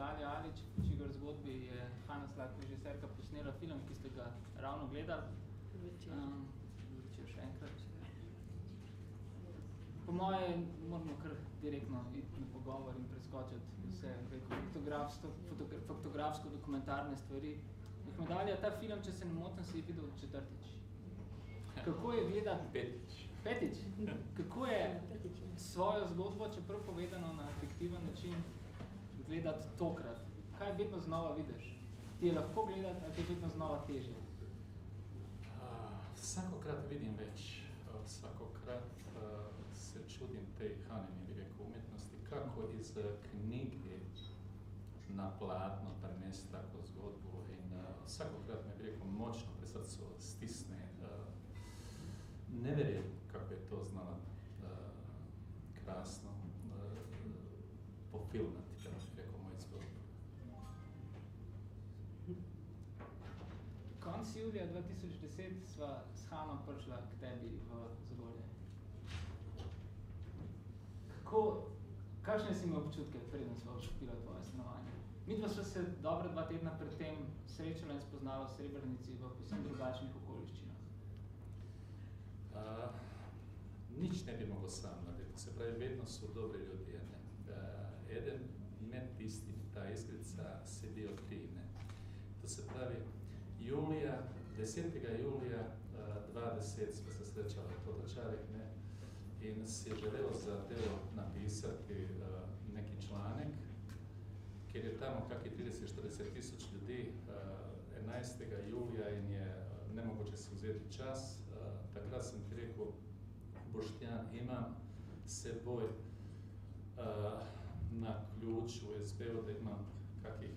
Dalja Alič, po čigar zgodbi je Hana Slak, režiserka, posnela film, ki ste ga ravno gledali. Večer še enkrat. Po moje moramo kar direktno iti na pogovor in preskočiti vse fotografsko-dokumentarne stvari. Dalja, ta film, če se ne motim, si je videl 4. Kako je gledati? 5. Kako je svojo zgodbo, čeprav povedano na fiktiven način, gledati tokrat? Kaj vedno znova vidiš? Ti je lahko gledati, ali ti je vedno znova težje? Vsakokrat vidim več. Vsakokrat se čudim tej Hanini, bi rekel, umetnosti, kako iz knjige na platno prenesti tako zgodbo in vsakokrat me, bi rekel, močno pri srcu stisne. Ne verjem, kako je to znala krasno pofilmati, kako bi rekel, moj zgodbo. Konc julija 2010 sva s Hano prišla k tebi v Zagorje. Kakšne si imel občutke, preden sva vstopila v tvoje stanovanje? Midva sva se dobra 2 tedna pred tem srečala in spoznala v Srebrenici v povsem drugačnih okoliščinah. Nič ne bi mogel sam narediti, se pravi, vedno so dobri ljudje. Eden med tistim, ta iskrica, sedi od ti. To se pravi, 10. julija 2010 smo se srečali v Totačarih in si je želel za delo napisati neki članek, ker je tamo kakih 30-40 tisoč ljudi 11. julija in je nemogoče si vzeti čas. Takrat sem ti rekel, Boštjan, imam seboj na ključ v USB-u, da imam kakih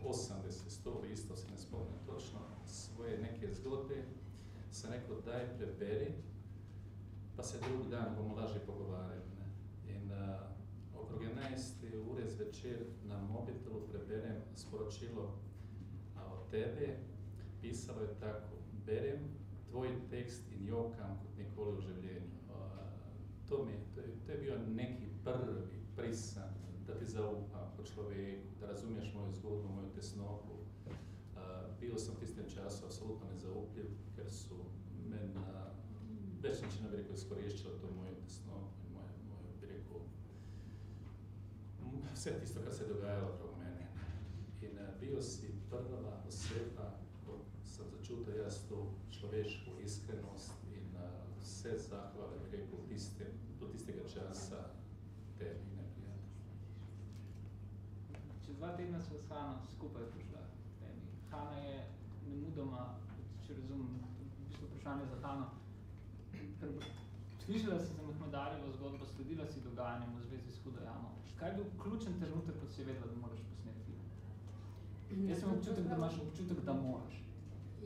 80-100 listov, se ne spomnim točno, svoje neke zgodbe. Sem rekel, daj preberi, pa se drug dan bomo lažje pogovarjali. In okrog 11. ure zvečer na mobitelu preberem sporočilo od tebe. Pisalo je tako, berem tvoj tekst in jokam kot nikoli v življenju. To je bio neki prvi prisan, da ti zaupam kot človeku, da razumiješ moju zgodbu, moju tesnobu. Bio sam v tistem času apsolutno nezaupljiv, ker su me na več načina, bi rekel, izkoriščalo to moju tesnobu in moju, bi rekel, vse tisto, kar se je dogajalo okrog mene. In bio si prva oseba, ko sem začutil jaz to človeško iskrenost in vse zahvale, bi rekel, do tistega časa tebi neprijatelj. Čez 2 tedna sva s Hano skupaj prišla k tebi. Hana je nemudoma, če razumem, v bistvu vprašanje za Hano, slišala si za Mehmedarjevo zgodbo, sledila si dogajanjem v zvezi s Hudo jamo. Kaj je bil ključen trenutek, ko si vedela, da moraš posneti film? Jaz sem občutek, da imaš občutek, da moraš.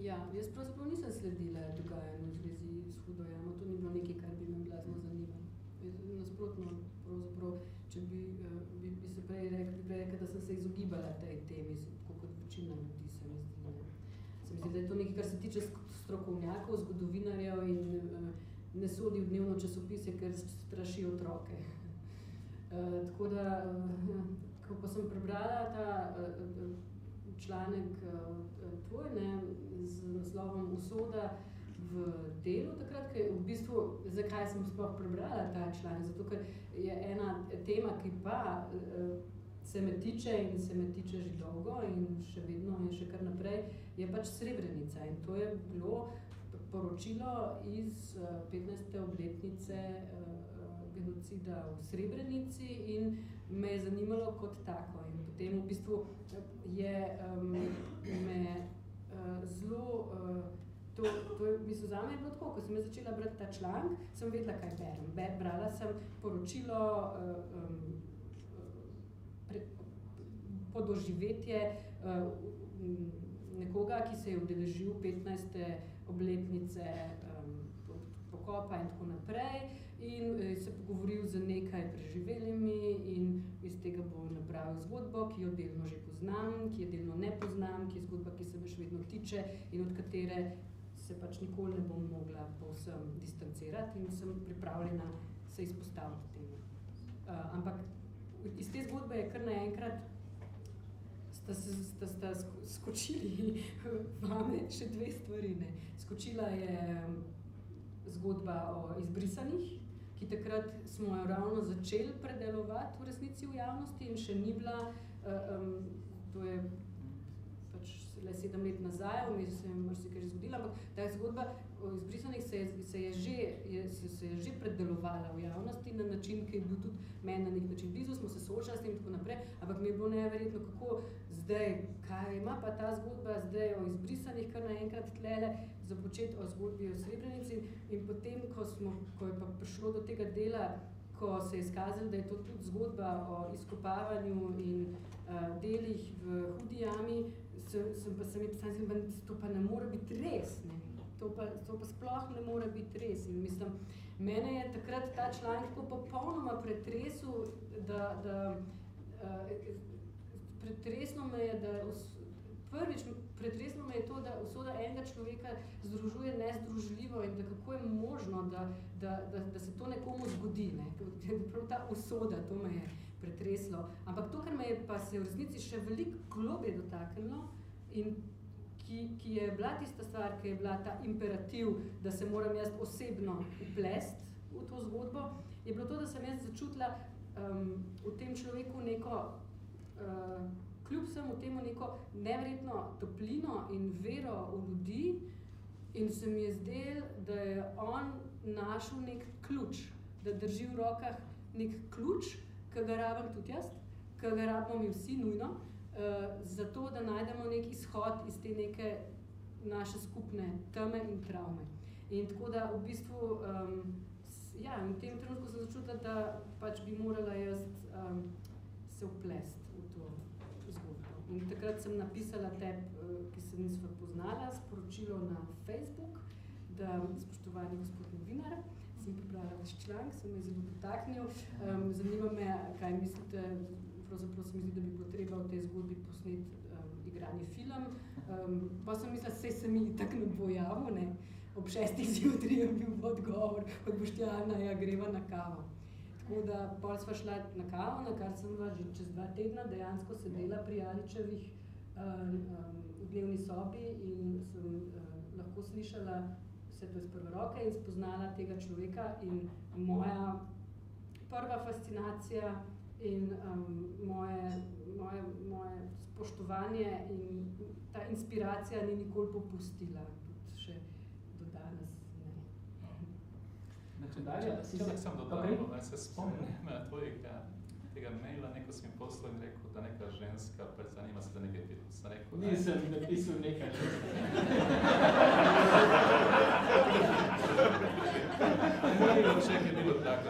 Ja, jaz pravzaprav nisem sledila dogajanju v zvezi s Hudo jamo, to ni bilo nekaj, kar bi me blazno zanimalo. Nasprotno, pravzaprav, če bi se prej rekla, da sem se izogibala tej temi, kot večina ljudi se mi zdi. Se mi zdi, da je to nekaj, kar se tiče strokovnjakov, zgodovinarjev in ne sodi v dnevno časopise, ker straši otroke. Tako da, ko pa sem prebrala ta članek tvoj, z naslovom Usoda v delu, takrat, ker v bistvu, zakaj sem sploh prebrala ta članek, zato ker je ena tema, ki pa se me tiče in se me tiče že dolgo in še vedno in še kar naprej, je pač Srebrenica in to je bilo poročilo iz 15. obletnice genocida v Srebrenici in me je zanimalo kot tako. In potem v bistvu je me zelo, to je, mislim, zame je bilo tako, ko sem začela brati ta članek, sem vedela, kaj berem. Brala sem poročilo podoživetje nekoga, ki se je udeležil 15. obletnice pokopa in tako naprej in se pogovoril z nekaj preživelimi in iz tega bo napravil zgodbo, ki jo delno že poznam, ki je delno ne poznam, ki je zgodba, ki se me še vedno tiče in od katere se pač nikoli ne bom mogla povsem distancirati in sem pripravljena se izpostaviti temu. Ampak iz te zgodbe je kar naenkrat sta skočili vame še dve stvari. Ne. Skočila je zgodba o izbrisanih, ki takrat smo jo ravno začeli predelovati v resnici v javnosti in še ni bila, to je pač le 7 let nazaj, vmes se je marsikaj že zgodilo, ampak ta zgodba o izbrisanih se je že predelovala v javnosti na način, ki je bil tudi meni na nek način blizu, smo se soočali s tem in tako naprej, ampak mi je bilo neverjetno, kako zdaj, kaj ima pa ta zgodba zdaj o izbrisanih, kar naenkrat tlele započeti o zgodbi o Srebrenici in potem, ko je pa prišlo do tega dela, ko se je izkazalo, da je to tudi zgodba o izkopavanju in delih v Hudi jami, sem mi pisala, da to pa ne more biti res, ne. To pa sploh ne more biti res. In mislim, mene je takrat ta članek tako popolnoma pretresel, pretreslo me je, pretreslo me je to, da usoda enega človeka združuje nezdružljivo in da kako je možno, da se to nekomu zgodi, ne. Prav ta usoda, to me je pretreslo. Ampak to, kar me je pa se v resnici še veliko globje dotaknilo in ki je bila tista stvar, ki je bila ta imperativ, da se moram jaz osebno vplesti v to zgodbo, je bilo to, da sem jaz začutila v tem človeku neko, kljub vsemu temu neko neverjetno toplino in vero v ljudi in se mi je zdelo, da je on našel nek ključ, da drži v rokah nek ključ, ki ga rabim tudi jaz, ki ga rabimo mi vsi nujno, zato, da najdemo nek izhod iz te neke naše skupne teme in travme. In tako da v bistvu, v tem trenutku sem začutila, da pač bi morala jaz se vplesti v to zgodbo. In takrat sem napisala tebi, ki se nisva poznala, sporočilo na Facebook, da spoštovani gospod novinar, sem pripravila vaš članek, se me je zelo dotaknil. Zanima me, kaj mislite, pravzaprav se mi zdi, da bi bilo treba v tej zgodbi posneti igrani film. Pa sem mislila, saj se mi tako ne bo javil, ne. Ob 6. zjutraj je bil odgovor od Boštjana, ja, greva na kavo. Tako da pol sva šla na kavo, na kar sem že čez 2 tedna dejansko sedela pri Aličevih v dnevni sobi in sem lahko slišala vse to iz prve roke in spoznala tega človeka in moja prva fascinacija in moje spoštovanje in ta inspiracija ni nikoli popustila, tudi še do danes ne. Htjela sam dodati, da se spomnim tega maila, neko si mi poslal in rekel, da neka ženska zanima se za nekaj film. Sam rekel, nisem napisal nekaj ženska. Moram ček je bilo tako,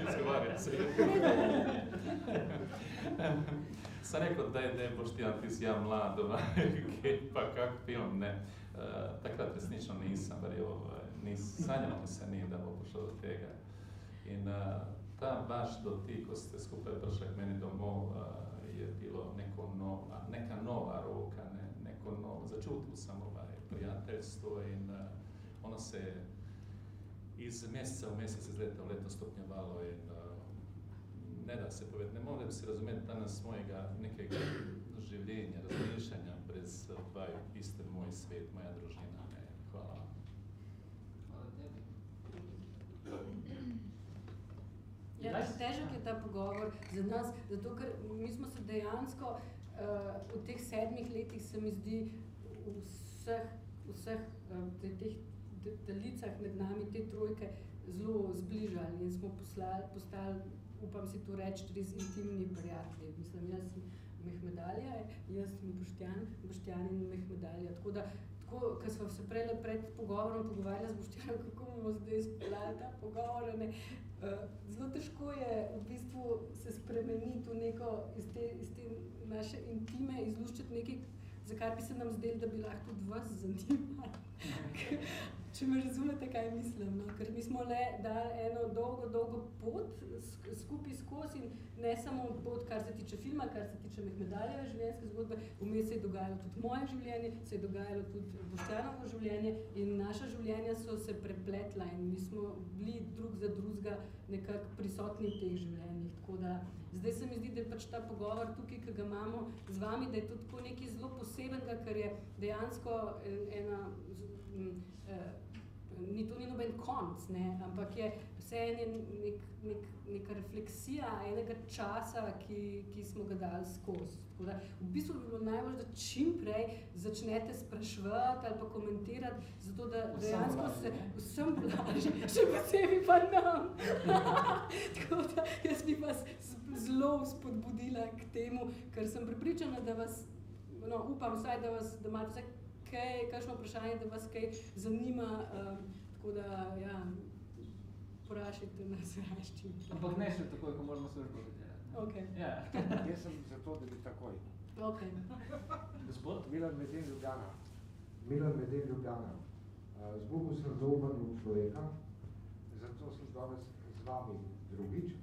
izgovarjam se. Sam rekel, da je Boštjan, ti si ja mlad, pa kak film, ne. Takrat resnično nisem verjel, sanjalo mi se ni, da bo prišlo do tega. In ta vaš dotik, ko ste skupaj prišli k meni domov, je bilo neka nova roka, neko novo, začutil sem prijateljstvo in ono se je iz meseca v mesec, iz leta v leto stopnjevalo in ne da se povedati, ne morem si razumeti danes mojega nekega življenja, razmišljanja brez vaju, vi ste moj svet, moja družina, ne, hvala. Hvala tebi. Ja, težek je ta pogovor za nas, zato ker mi smo se dejansko v teh 7 letih, se mi zdi, vseh teh delicah med nami, te trojke, zelo zbližali in smo postali, upam si to reči, res intimni prijatelji. Mislim, jaz sem Mehmedalija, jaz sem Boštjan in Mehmedalija. Tako, ko smo se pred pogovorom pogovarjali z Boštjanom, kako bomo zdaj izpeljali ta pogovor, ne, zelo težko je v bistvu se spremeniti v neko, iz te naše intime, izluščiti nekaj, za kar bi se nam zdelo, da bi lahko tudi vas zanimali. Če me razumete, kaj mislim, no? Ker mi smo le dali eno dolgo pot skupaj skozi in ne samo pot, kar se tiče filma, kar se tiče Mehmedaljeve življenjske zgodbe, vmes se je dogajalo tudi moje življenje, se je dogajalo tudi Boštjanovo življenje in naša življenja so se prepletla in mi smo bili drug za drugega nekako prisotni v teh življenjih. Tako da zdaj se mi zdi, da je pač ta pogovor tukaj, ki ga imamo z vami, da je to tako nekaj zelo posebenega, ker je dejansko ni to ni noben konc, ne, ampak je vseeno neka refleksija enega časa, ki smo ga dali skozi. Tako da v bistvu bi bilo najbolj, da čim prej začnete spraševati ali pa komentirati, zato da dejansko se vsem blaži, še posebej pa nam. Tako da jaz bi vas zelo spodbudila k temu, ker sem prepričana, da vas, upam vsaj, da imate vsaj kakšno vprašanje, da vas kaj zanima, tako da, ja, vprašajte nas raščim. Ampak ne še takoj, ko moramo službo delati. Ok. Ja. Jaz sem za to, da bi takoj. Ok. Gospod? Milan Meden Ljubljana. Z Bogu sem zaupan v človeka, zato sem danes z vami drugič.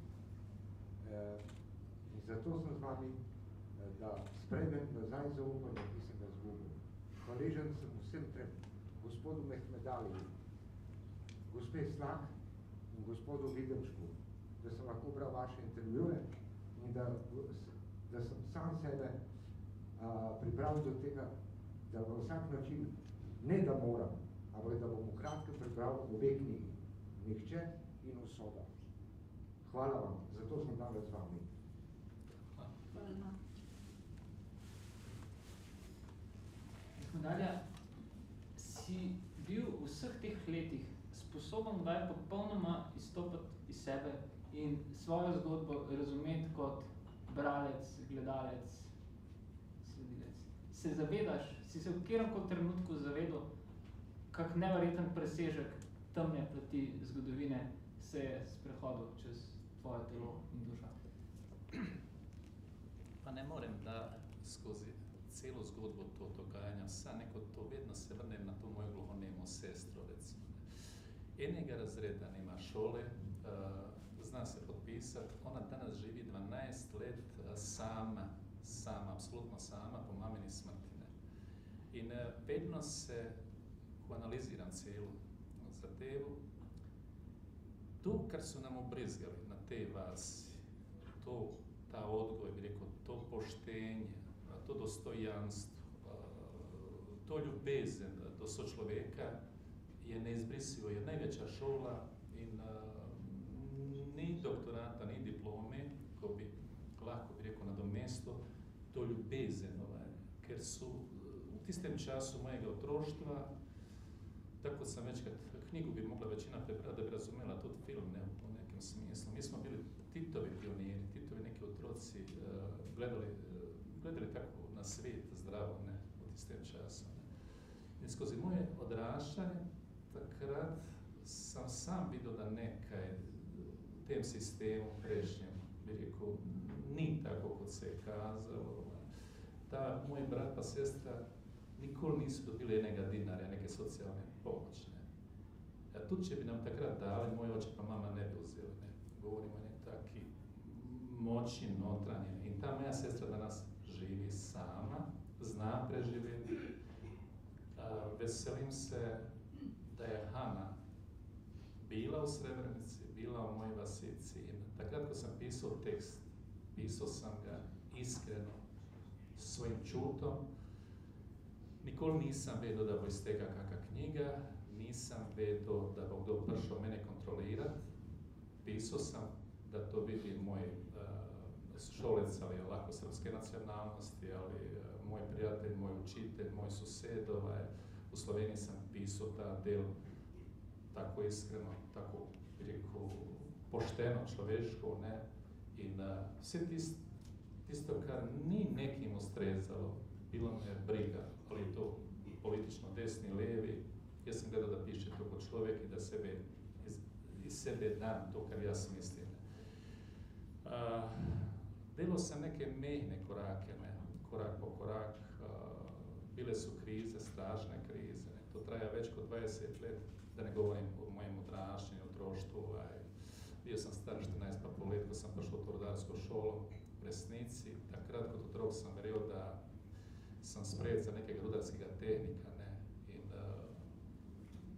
In zato sem z vami, da sprejmem nazaj zaupanje, ki sem ga zgubil. Hvaležen sem vsem trem, gospodu Mehmedaliju, gospe Slak in gospodu Videmšku, da sem lahko bral vaše intervjuje in da sem sam sebe pripravil do tega, da v vsak način, ne da moram, ampak da bom v kratkem prebral obe knjigi, Nihče in Usoda. Hvala vam, zato sem danes z vami. Hvala. Nadalja, si bil v vseh teh letih sposoben kdaj popolnoma izstopati iz sebe in svojo zgodbo razumeti kot bralec, gledalec, sledilec. Se zavedaš, si se v kateremkoli trenutku zavedal, kak neverjeten presežek temne plati zgodovine se je sprehodil čez tvoje telo in duša? Pa ne morem, da skozi celo zgodbo to dogajanja, vsa neko to, vedno se vrnem na to mojo gluhonemo sestro, recimo. Enega razreda nema šole, zna se potpisati, ona danes živi 12 let sama, apsolutno sama, po mamini smrti. Ne. In vedno se, ko analiziram celo zadevu, to, kar so nam obrizgali na tej vasi, ta odgoj, bi rekel, to poštenje, to dostojanstvo, to ljubezen do sočloveka je neizbrisivo, je največja šola in ni doktorata, ni diplome, ko bi lahko bi rekel nadomesto to ljubezen, ker so v tistem času mojega otroštva, tako sem večkrat, knjigu bi mogla večina prebrati, da bi razumela tudi film, ne, v nekem smislu. Mi smo bili Titovi pioniri, Titovi neki otroci, gledali tako na svet zdravo, ne, v tistem času. Ne. In skozi moje odraščanje, takrat sem sam videl, da nekaj v tem sistemu prejšnjem, bi rekel, ni tako, kot se je kazalo. Ta moj brat pa sestra nikoli niso dobili enega dinarja, neke socialne pomoči. Ja, tudi če bi nam takrat dali, moj oče pa mama ne bi vzeli. Ne. Govorimo o nekaj taki moči notranje. In ta moja sestra danas živi sama, zna preživeti. Veselim se, da je Hana bila v Srebrenici, bila v moji vasici. In takrat, ko sem pisal tekst, pisal sem ga iskreno, s svojim čutom. Nikoli nisem vedel, da bo iz tega kakšna knjiga, nisem vedel, da bo kdo prišel mene kontrolirati. Pisal sem, da to vidi moj šolec ali lahko srpske nacionalnosti ali moj prijatelj, moj učitelj, moj sosed. V Sloveniji sem pisal ta del tako iskreno, tako bi rekel, pošteno, človeško, ne? In vse tisto, kar ni nekim ustrezalo, bilo me briga, ali je to politično desni, levi. Jaz sem gledal, da piše to kot človek in da iz sebe dam to, kar jaz mislim. Delal sem neke mehne korake, ne? Korak po korak. Bile so krize, strašne krize. Ne? to traja več kot 20 let, da ne govorim o mojem odraščanju, otroštvu. Bio sam star 14,5 let, ko sam prišel v to rudarsko šolo. V resnici, takrat kot otrok sam verjel, da sam sprejet za nekega rudarskega tehnika, ne.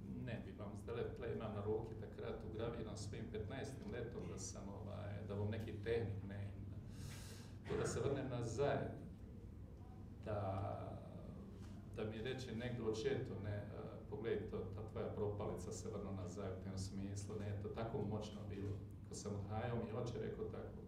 In ne bi vam zdaj tle imam na roki takrat ugraviran svojim 15 letom, da sam da bom neki tehnik, ne. In to, da se vrnem nazaj, da mi reče nekdo očetu, ne, poglej, ta tvoja propalica se vrne nazaj v tem smislu, ne, je to tako močno bilo. Ko sam odhajal, mi oče rekel tako,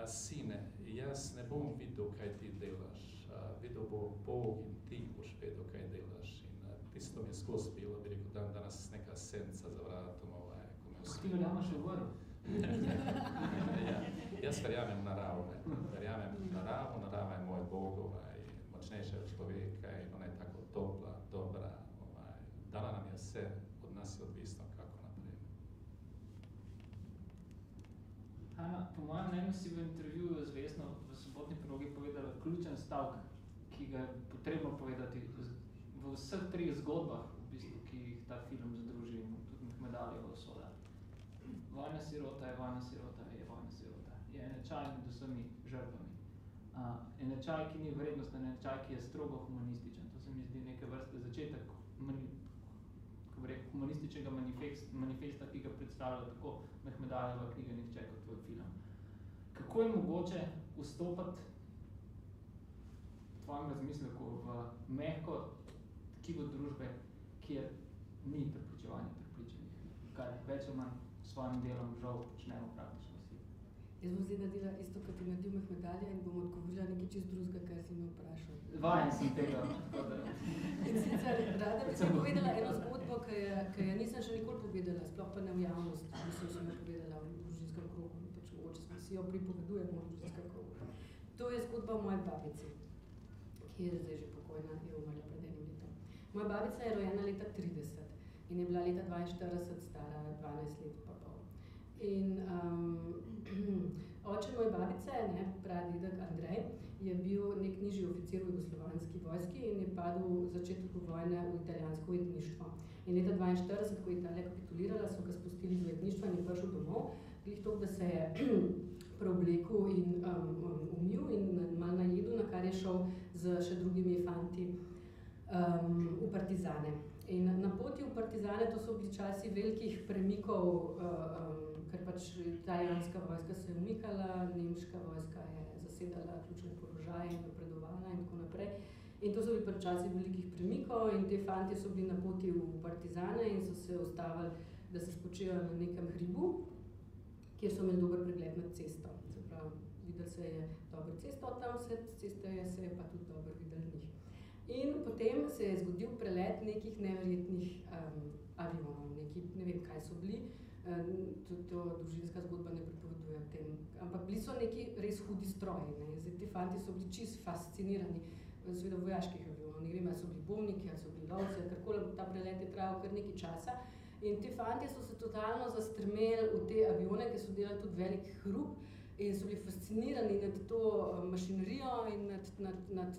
sine, jaz ne bom videl, kaj ti delaš, videl bo Bog in ti boš vedel, kaj delaš. In tisto mi je skozi bilo, bi rekel, dan danes neka senca za vratom, ko me Ti verjameš v gor? Ja, jaz verjamem v naravo, ne. Verjamem v naravo, narava je moj Bog, močnejša od človeka in ona je tako topla, dobra, dala nam je vse, od nas je odvisno, kako naprej. Ana, po mojem mnenju si v intervjuju z Vesno v Sobotni progi povedala ključen stavek, ki ga je potrebno povedati v vseh treh zgodbah, v bistvu, ki jih ta film združi, tudi Mehmedalijevo usoda. Vojna sirota je vojna sirota, je vojna sirota. Je enečaj med vsemi žrtvami. Enečaj, ki ni vrednosten, enečaj, ki je strogo humanističen. To se mi zdi neke vrste začetek humanističnega manifesta, ki ga predstavlja tako Mehmedalijeva knjiga Nihče kot tvoj film. Kako je mogoče vstopati v tvojem razmisleku v mehko tkivo družbe, kjer ni prepričevanja prepričanih, kar več ali manj s svojim delom žal počnemo praktično vsi. Jaz bom zdaj naredila isto, kot je naredil Mehmedalija in bom odgovorila nekaj čist drugega, kar si me vprašal. Vajen sem tega. In sicer, rada bi sem povedala eno zgodbo, ki jo nisem še nikoli povedala, sploh pa ne v javnost, nisem še ne povedala v družinskem krogu, pač mogoče smo si jo pripovedujemo v družinskem krogu. To je zgodba o moji babici, ki je zdaj že pokojna, je umrla pred enim letom. Moja babica je rojena leta 30 in je bila leta 42 stara 12 let pa pol. In oče moje babice, ne, pradedek Andrej, je bil nek nižji oficir v jugoslovanski vojski in je padel v začetku vojne v italijansko ujetništvo. In leta 42, ko je Italija kapitulirala, so ga spustili iz ujetništva in je prišel domov, glih to, da se je preoblekel in umil in malo najedel, na kar je šel z še drugimi fanti v partizane. In na poti v partizane, to so bili časi velikih premikov, ker pač italijanska vojska se je umikala, nemška vojska je zasedala ključne položaje in napredovala in tako naprej. In to so bili pač časi velikih premikov in te fantje so bili na poti v partizane in so se ustavili, da se spočijo na nekem hribu, kjer so imeli dober pregled nad cesto. Se pravi, videli se je dobro cesto, tam se je pa tudi dobro videli njih. In potem se je zgodil prelet nekih neverjetnih avionov, ne vem, kaj so bili, to družinska zgodba ne pripoveduje o tem, ampak bili so neki res hudi stroji, ne. Zdaj, ti fanti so bili čisto fascinirani, seveda vojaških avionov, ne vem, ali so bili bombniki, ali so bili lovci, karkoli, ta prelet je trajal kar nekaj časa. In ti fantje so se totalno zastrmeli v te avione, ki so delali tudi velik hrup in so bili fascinirani nad to mašinerijo in nad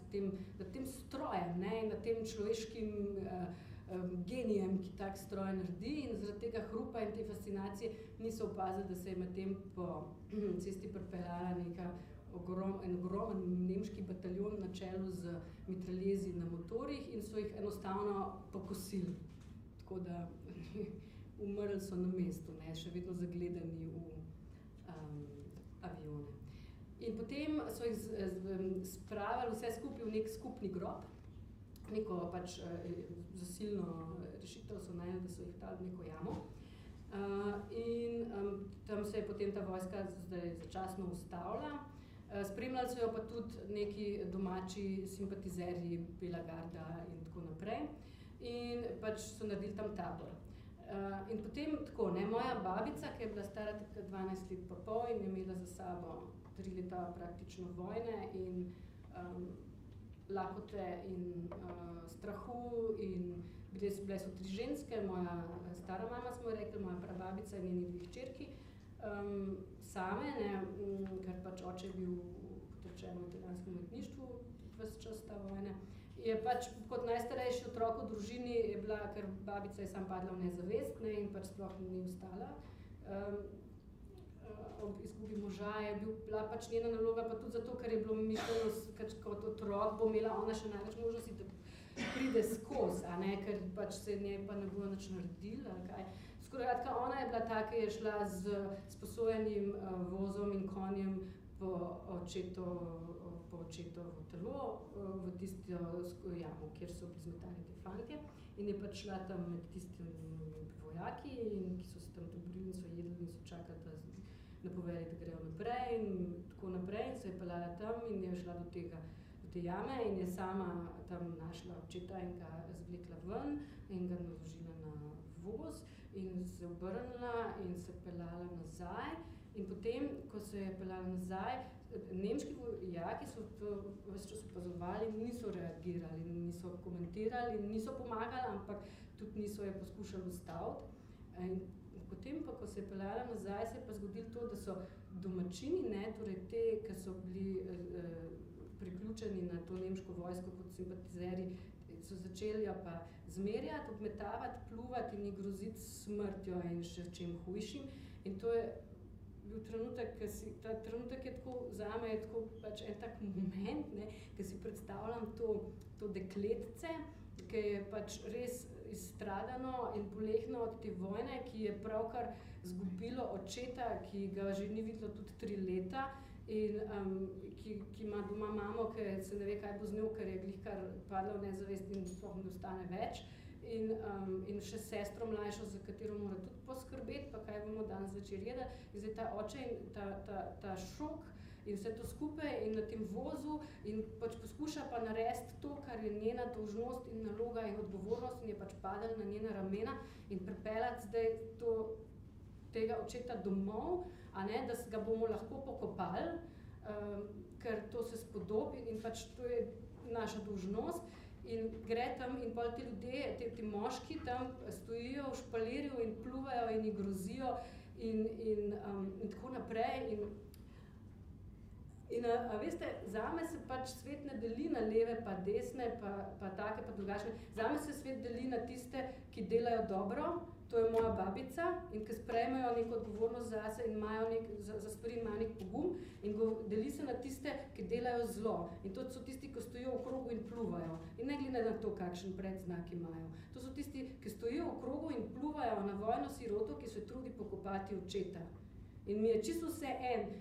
tem strojem, ne, in nad tem človeškim genijem, ki tak stroj naredi, in zaradi tega hrupa in te fascinacije niso opazili, da se je medtem po cesti pripeljala en ogromen nemški bataljon na čelu z mitraljezi na motorjih in so jih enostavno pokosili. Tako da umrli so na mestu, ne, še vedno zagledani v avione. In potem so jih spravili vse skupaj v nek skupni grob, neko pač zasilno rešitev so najeli, da so jih dali v neko jamo. In tam se je potem ta vojska zdaj začasno ustavila. Spremljali so jo pa tudi neki domači simpatizerji Bela garda in tako naprej. In pač so naredili tam tabor. In potem tako, ne, moja babica, ki je bila stara 12 let pa pol in je imela za sabo 3 leta praktično vojne in lakote in strahu in bile so 3 ženske, moja stara mama smo rekli, moja prababica in njeni 2 hčerki, same, ne, ker pač oče je bil potrčen v italijanskem ujetništvu ves čas ta vojne. je pač kot najstarejši otrok v družini je bila, ker babica je sam padla v nezavest, ne, in pač sploh ni ostala. Ob izgubi moža je bila pač njena naloga, pa tudi zato, ker je bilo mišljeno, kot otrok bo imela ona še največ možnosti, da pride skozi, a ne, ker pač se njej pa ne bo nič naredila, ali kaj. Skratka, ona je bila ta, ki je šla z sposojenim vozom in konjem po očetovo telo v tisto jamo, kjer so bili zmetani te fantje, in je pač šla tam med tistimi vojaki, in ki so se tam dobrili in so jedli in so čakali, da napovedali, da grejo naprej in tako naprej, in se je peljala tam in je šla do te jame in je sama tam našla očeta in ga zvlekla ven in ga naložila na voz in se obrnila in se peljala nazaj. In potem, ko se je peljala nazaj, nemški vojaki so to ves čas opazovali, niso reagirali, niso komentirali, niso pomagali, ampak tudi niso je poskušali ustaviti. In potem pa, ko se je peljala nazaj, se je pa zgodilo to, da so domačini, ne, torej te, ki so bili priključeni na to nemško vojsko kot simpatizeri, so začeli jo pa zmerjati, obmetavati, pluvati in ji groziti s smrtjo in še čim hujšim. In to je bil trenutek, ta trenutek je tako, zame je tako pač en tak moment, ne, ki si predstavljam to dekletce, ki je pač res izstradano in bolehno od te vojne, ki je pravkar zgubilo očeta, ki ga že ni videlo tudi 3 leta in ki ima doma mamo, ki se ne ve, kaj bo z njo, ker je glihkar padla v nezavest in sploh ne ostane več. In še sestro mlajšo, za katero mora tudi poskrbeti, pa kaj bomo danes zvečer jedli. In zdaj ta oče in ta šok in vse to skupaj in na tem vozu in pač poskuša pa narediti to, kar je njena dolžnost in naloga in odgovornost in je pač padala na njena ramena in pripeljati zdaj tega očeta domov, a ne, da ga bomo lahko pokopali, ker to se spodobi in pač to je naša dolžnost. In gre tam in pol ti ljudje, ti moški tam stojijo v špalirju in pluvajo in ji grozijo in tako naprej. In veste, zame se pač svet ne deli na leve pa desne, pa take pa drugačne. Zame se svet deli na tiste, ki delajo dobro, to je moja babica, in ki sprejmejo neko odgovornost zase in imajo za stvari imajo nek pogum, in deli se na tiste, ki delajo zlo. In to so tisti, ki stojijo v krogu in pluvajo. In ne glede na to, kakšen predznak imajo. To so tisti, ki stojijo v krogu in pluvajo na vojno siroto, ki se trudi pokopati očeta. In mi je čisto vseeno,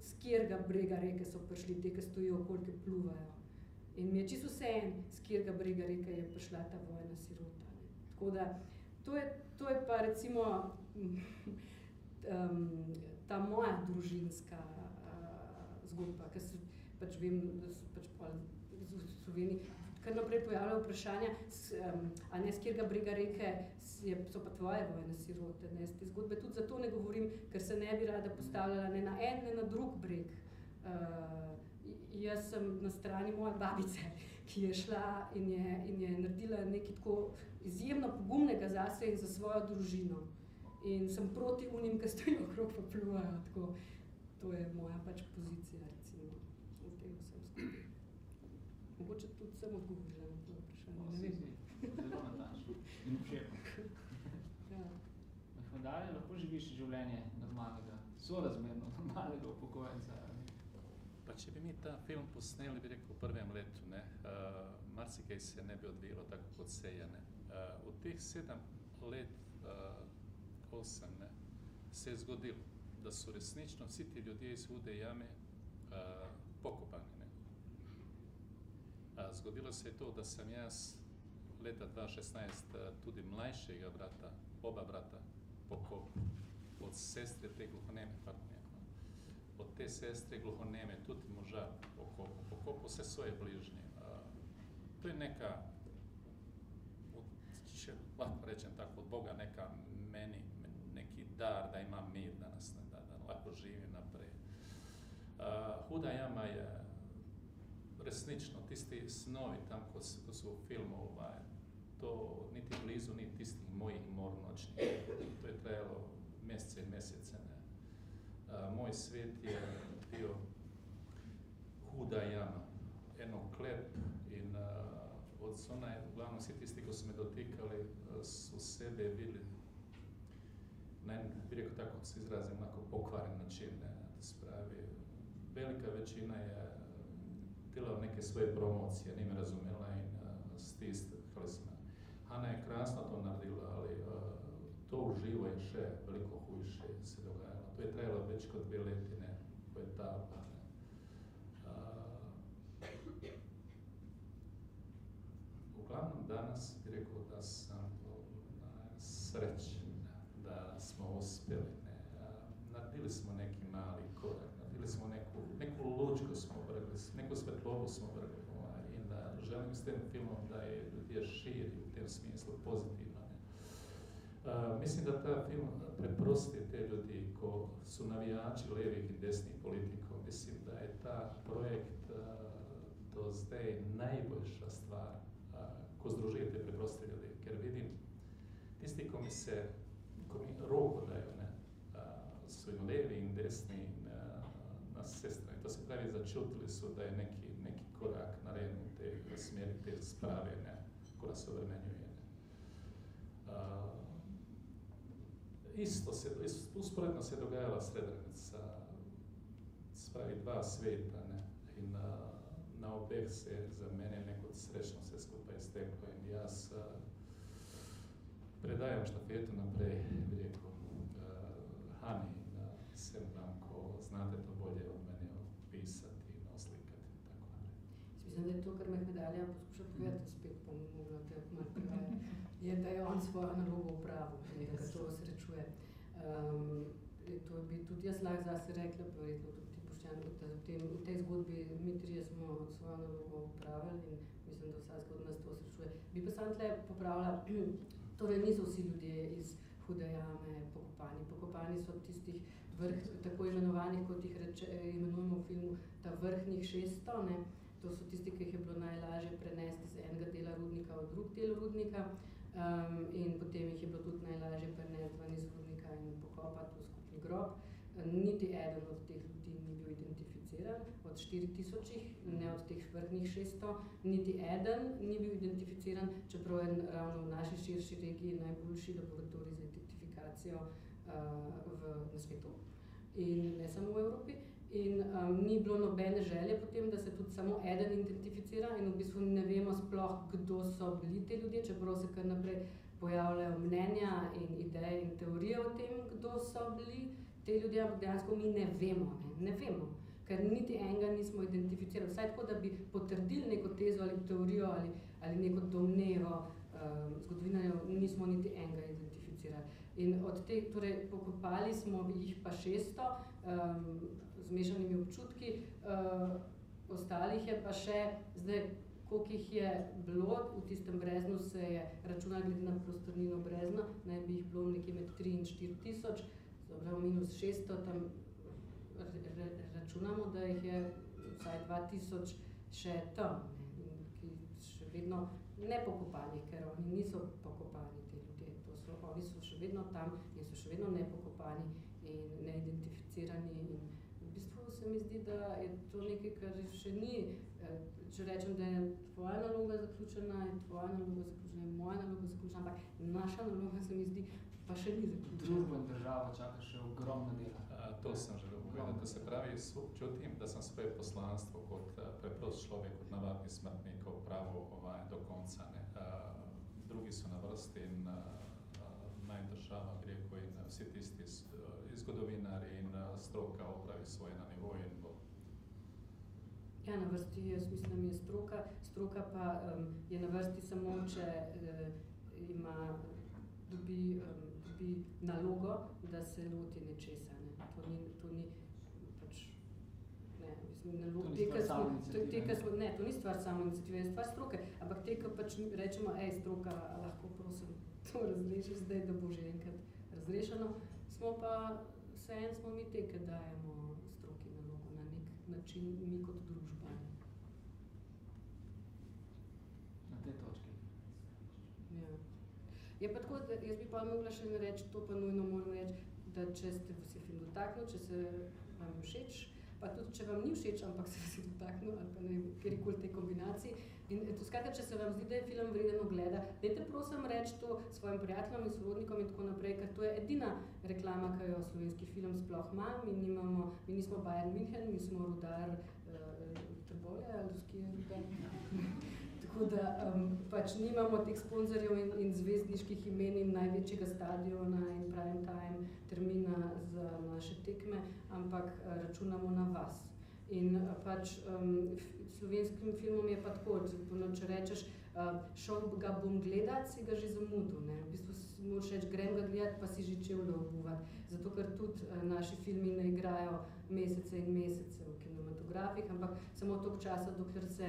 s katerega brega reke so prišli ti, ki stojijo okoli, ki pluvajo. In mi je čisto vseeno, s katerega brega reke je prišla ta vojna sirota. Tako da, to je pa recimo ta moja družinska zgodba, ker se pač vem, da so pač v Sloveniji kar naprej pojavljajo vprašanja, a ne, s katerega brega reke so pa tvoje vojne sirote. Ne? Te zgodbe tudi zato ne govorim, ker se ne bi rada postavljala ne na en, ne na drug breg. Jaz sem na strani moje babice, ki je šla in je naredila nekaj tako izjemno pogumnega zase in za svojo družino. In sem proti unim, ki stojijo okrog pa pluvajo. Tako, to je moja pač pozicija, recimo, v tem vsem skupaj. Mogoče tudi sem odgovorila na to vprašanje. No, si, zelo natančno. In všepo. Ja. Dalje lahko živiš življenje normalnega, sorazmerno normalnega upokojenca. Pa če bi mi ta film posneli, bi rekel, v prvem letu, ne, marsikaj se ne bi odvijalo tako kot se je. Ne. Od teh 7 let, 8, ne, se je zgodilo, da so resnično vsi ti ljudje iz Hude jame pokopani. Ne. Zgodilo se je to, da sem jaz leta 2016 tudi mlajšega brata, oba brata pokopil od sestre te gluhoneme, od te sestre gluhoneme tudi moža pokopil vse svoje bližnje. To je neka, če lahko rečem tako, od Boga neka meni, neki dar, da imam mir danas, da lahko živim naprej. Huda jama je resnično, tisti snovi tam, ko so v filmu, to niti blizu, ni tistih mojih mor nočnih. To je trajalo mesece in mesece. Ne. Moj svet je bil Huda jama, eno klep in vsi tisti, ko so me dotikali, so sebe videli na en, bi rekel tako, se izrazim, onako pokvaren način, ne, to se pravi, velika večina je delala neke svoje promocije, ni me razumela in stiskali smo. Hana je krasno to naredila, ali to uživo je še veliko hujše se dogajalo. To je trajalo več kot 2 leti, ne, po etapa, ne. Uglavnom danas bi rekel, da sam srećen, da smo uspjeli, ne. Naredili smo neki mali korak, naredili smo neku lučku smo vrgli, neku svetlobu smo vrgli, i da želim s tim filmom da je ljudje širi u tem smislu pozitivno, ne. Mislim da ta film preprosti te ljudi ko su navijači levih i desnih politikom. Mislim da je ta projekt do zdaj najboljša stvar ko združuje te preproste ljudi, ker vidim tisti, ko mi roko dajo, ne, so in levi in desni na sestrani. To se pravi, začutili su da je neki korak narejen u te smjeri, te sprave, ne, ko nas ovremenjuje, ne. Usporedno se dogajala Srebrenica, spravi 2 sveta, ne, i na obeh se za mene neko srećno se skupaj steklo in jaz predajam štafetu naprej, bi rekel, Hani in vsem vam, ko znate to bolje od mene opisati in oslikati in tako naprej. Mislim, da je to, kar Mehmedalija poskuša povedati, spet pa mogla te malo prevaja, je, da je on svojo nalogo upravil in da ga to osrečuje. To bi tudi jaz lahko zase rekla, pa verjetno tudi ti Boštjan, da v tej zgodbi mi trije smo svojo nalogo upravili in mislim, da vsak od nas to osrečuje. Bi pa sam tle popravila, torej niso vsi ljudje iz Hude jame pokopani. Pokopani so tistih tako imenovanih, kot jih imenujemo v filmu, ta vrhnjih 600, ne. To so tisti, ki jih je bilo najlažje prenesti z enega dela rudnika v drug del rudnika in potem jih je bilo tudi najlažje prenesti ven iz rudnika in pokopati v skupni grob. Niti eden od teh ljudi ni bil identificiran, od 4000, ne od teh vrhnjih 600, niti eden ni bil identificiran, čeprav je ravno v naši širši regiji najboljši laboratorij za identifikacijo na svetu in ne samo v Evropi. In ni bilo nobene želje potem, da se tudi samo eden identificira in v bistvu ne vemo sploh, kdo so bili te ljudje, čeprav se kar naprej pojavljajo mnenja in ideje in teorije o tem, kdo so bili te ljudje, ampak dejansko mi ne vemo, ne vemo, ker niti enega nismo identificirali. Vsaj tako, da bi potrdili neko tezo ali teorijo ali neko domnevo zgodovinarjev, nismo niti enega identificirali. In od teh, torej pokopali smo jih pa 600 z mešanimi občutki, ostalih je pa še, zdaj, koliko jih je bilo, v tistem breznu se je računalo glede na prostornino brezna, naj bi jih bilo nekje med 3 in 4 tisoč, dobro, minus 600, tam računamo, da jih je vsaj 2000 še tam, ne, ki še vedno ne pokopani, ker oni niso pokopani, ti ljudje. Oni so še vedno tam in so še vedno nepokopani in neidentificirani. In v bistvu se mi zdi, da je to nekaj, kar še ni, če rečem, da je tvoja naloga zaključena, je tvoja naloga zaključena, je moja naloga zaključena, ampak naša naloga se mi zdi, pa še ni zaključena. Družbo in državo čaka še ogromno dela. To sem želel povedati. To se pravi, čutim, da sam svoje poslanstvo kot preprost človek, kot navadni smrtnik opravil do konca. Ne. Drugi so na vrsti in naj država, bi rekel, in vsi tisti zgodovinari in stroka opravi svoje na nivoju in bo. Ja, na vrsti, jaz mislim, je stroka. Stroka pa je na vrsti samo, če dobi nalogo, da se loti nečesa. Ne. To ni pač, ne, mislim, nalog, to ni stvar samoiniciative, je stvar stroke, ampak te, ko pač rečemo, stroka, lahko prosim to razrešiš zdaj, da bo že enkrat razrešeno, smo pa, vseeno smo mi te, ki dajemo stroki nalogo na nek način, mi kot družba. Na tej točki. Ja. Je pa tako, da jaz bi pa mogla še reči, to pa nujno moram reči, da če ste se film dotaknili, če se vam všeč, pa tudi če vam ni všeč, ampak se vas je dotaknil, ali pa ne vem, kjerkoli te kombinaciji. In to skratka, če se vam zdi, da je film vreden ogleda, dajte prosim reči to svojim prijateljem in sorodnikom in tako naprej, ker to je edina reklama, ki jo slovenski film sploh ima. Mi nismo Bayern München, mi smo Rudar Trbovlje, ali ruski Rudar. Tako da pač nimamo teh sponzorjev in zvezdniških imen in največjega stadiona in prime time termina za naše tekme, ampak računamo na vas. In pač slovenskim filmom je pa tako, če rečeš, šel ga bom gledat, si ga že zamudil, ne? V bistvu moraš reči, grem ga gledat, pa si že čevlje obuvati. Zato, ker tudi naši filmi ne igrajo mesece in mesece v kinematografih, ampak samo toliko časa, dokler se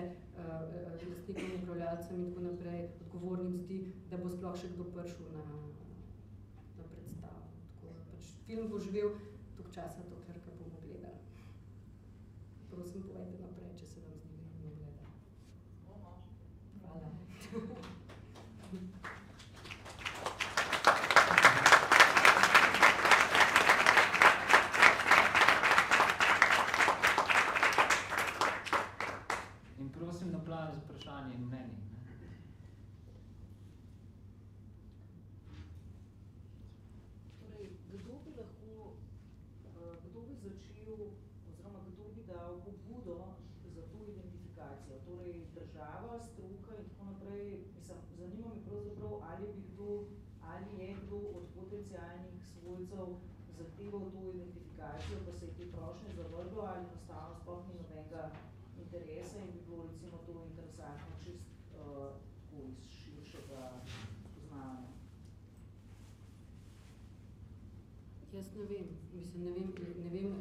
lastnikom, upravljalcem in tako naprej odgovornim zdi, da bo sploh še kdo prišel na predstavo. Tako da pač film bo živel toliko časa, dokler ga bomo gledali. Prosim, povejte naprej, če se vam zdi vredno gledati. Hvala. In prosim naplavim z vprašanje in mnenje. Torej, kdo bi začel, oziroma kdo bi dal pobudo za to identifikacijo? Torej, država, stroka in tako naprej. Mislim, zanima me pravzaprav, ali je kdo od potencialnih svojcev zahteval to identifikacijo, pa se je te prošnje zavrglo, ali enostavno sploh ni nobenega interesa in bi bilo recimo to interesantno čist iz širšega poznavanja. Jaz ne vem, ne vem,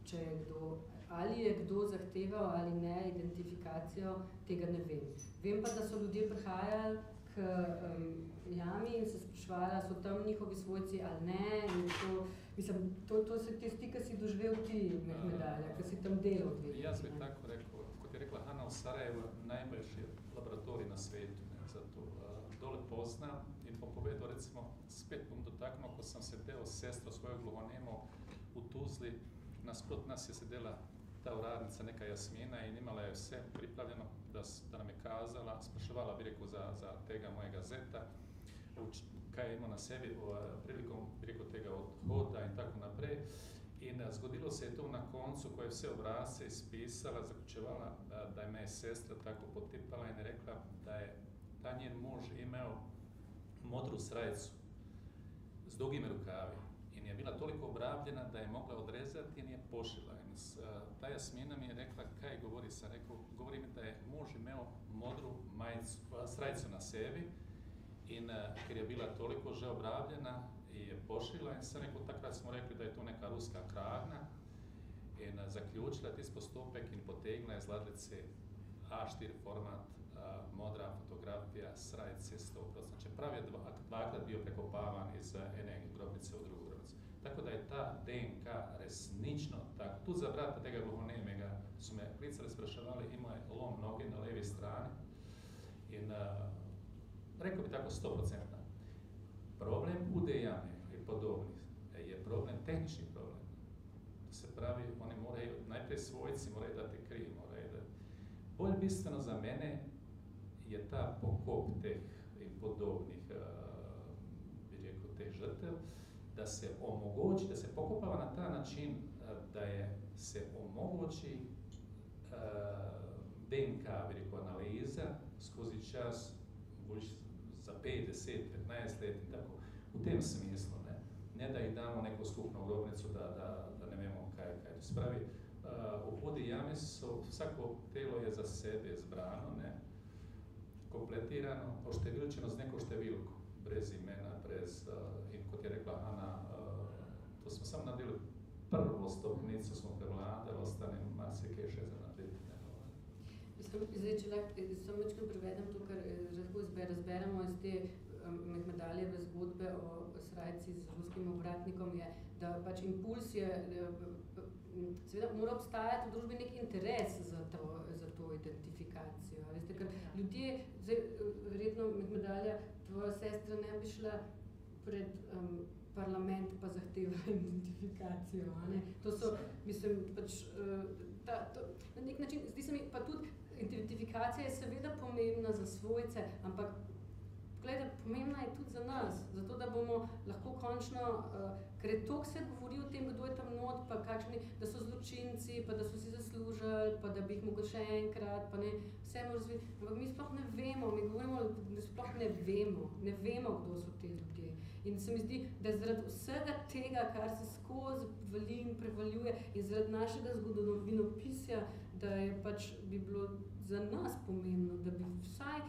če je kdo, ali je kdo zahteval ali ne identifikacijo, tega ne vem. Vem pa, da so ljudje prihajali k jami in se spraševali, so tam njihovi svojci ali ne, in to so tisti, ki si doživel ti medalja, ki si tam delal dve. Jaz bi tako rekel, kot je rekla Hanna, v Sarajevu najboljši laboratorij na svetu, ne, zato dole poznam in bom povedal, recimo, spet bom dotaknil, ko sem sedel s sestro svojo gluhonemo v Tuzli, nasprot nas je sedela ta uradnica, neka Jasmina, in imala je vse pripravljeno, da nam je kazala, spraševala bi rekel za tega mojega zeta, kaj je imel na sebi prilikom tega odhoda in tako naprej. In zgodilo se je to na koncu, ko je vse obrazce izpisala, zaključevala, da je me sestra tako potipala in je rekla, da je ta njen mož imel modru srajcu z dugimi rukavi in je bila toliko obrabljena, da je mogla odrezati in je pošila. In ta Jasmina mi je rekla, kaj govori, sam rekel, govori mi, da je mož imel modru srajcu na sebi in ker je bila toliko že obrabljena i je pošila in sam rekel, takrat smo rekli, da je to neka ruska kragna in zaključila tis postopek in potegnila iz ladlice A4 format, modra fotografija srajce 100%. Znači pravi je dvakrat bio prekopavan iz ene grobnice u drugu grobnicu. Tako da je ta DNK resnično tako. Tu za brata tega gluhonemega su me klicali, sprašavali, imao je lom noge na levi strani in rekao bi tako 100%. Problem ude jame i podobnih je problem, tehnični problem. To se pravi, oni moraju, najprije svojci moraju dati kriv, moraju dati. Bolj bistveno za mene je ta pokop teh i podobnih, bi rekao, teh žrtev, da se omogući, da se pokopava na taj način da se omogući DNK, bi rekao, analiza skozi čas, za 5, 10, 15 let i tako, u tem smislu, ne da ih damo neku skupnu grobnicu da ne vemo kaj to spravi. U hudi jami svako telo je za sebe zbrano, kompletirano, oštevilčeno z neko številku, brez imena, in kot je rekla Hanna, to smo samo naredili prvo stopnico, smo prevladali, ostane marsikaj še za narediti. Zdaj, če lahko samo večkrat prevedem to, kar lahko razberemo iz te Mehmedalijeve zgodbe o srajci z ruskim ovratnikom, je, da pač impuls je, seveda mora obstajati v družbi nek interes za to identifikacijo. Veste, ker ljudje, zdaj verjetno Mehmedalija, tvoja sestra ne bi šla parlament pa zahteva identifikacijo. A ne? To so, mislim, pač, na nek način, zdi se mi pa tudi, identifikacija je seveda pomembna za svojce, ampak gledaj, pomembna je tudi za nas, zato da bomo lahko končno, ker je toliko se govori o tem, kdo je tam not, pa kakšni, da so zločinci, pa da so si zaslužili, pa da bi jih mogli še enkrat, pa ne, vse razviti. Ampak mi sploh ne vemo, mi govorimo, da sploh ne vemo, kdo so te ljudje. In se mi zdi, da zaradi vsega tega, kar se skozi vali in prevaljuje in zaradi našega zgodovinopisja, da je pač bi bilo za nas pomembno, da bi vsaj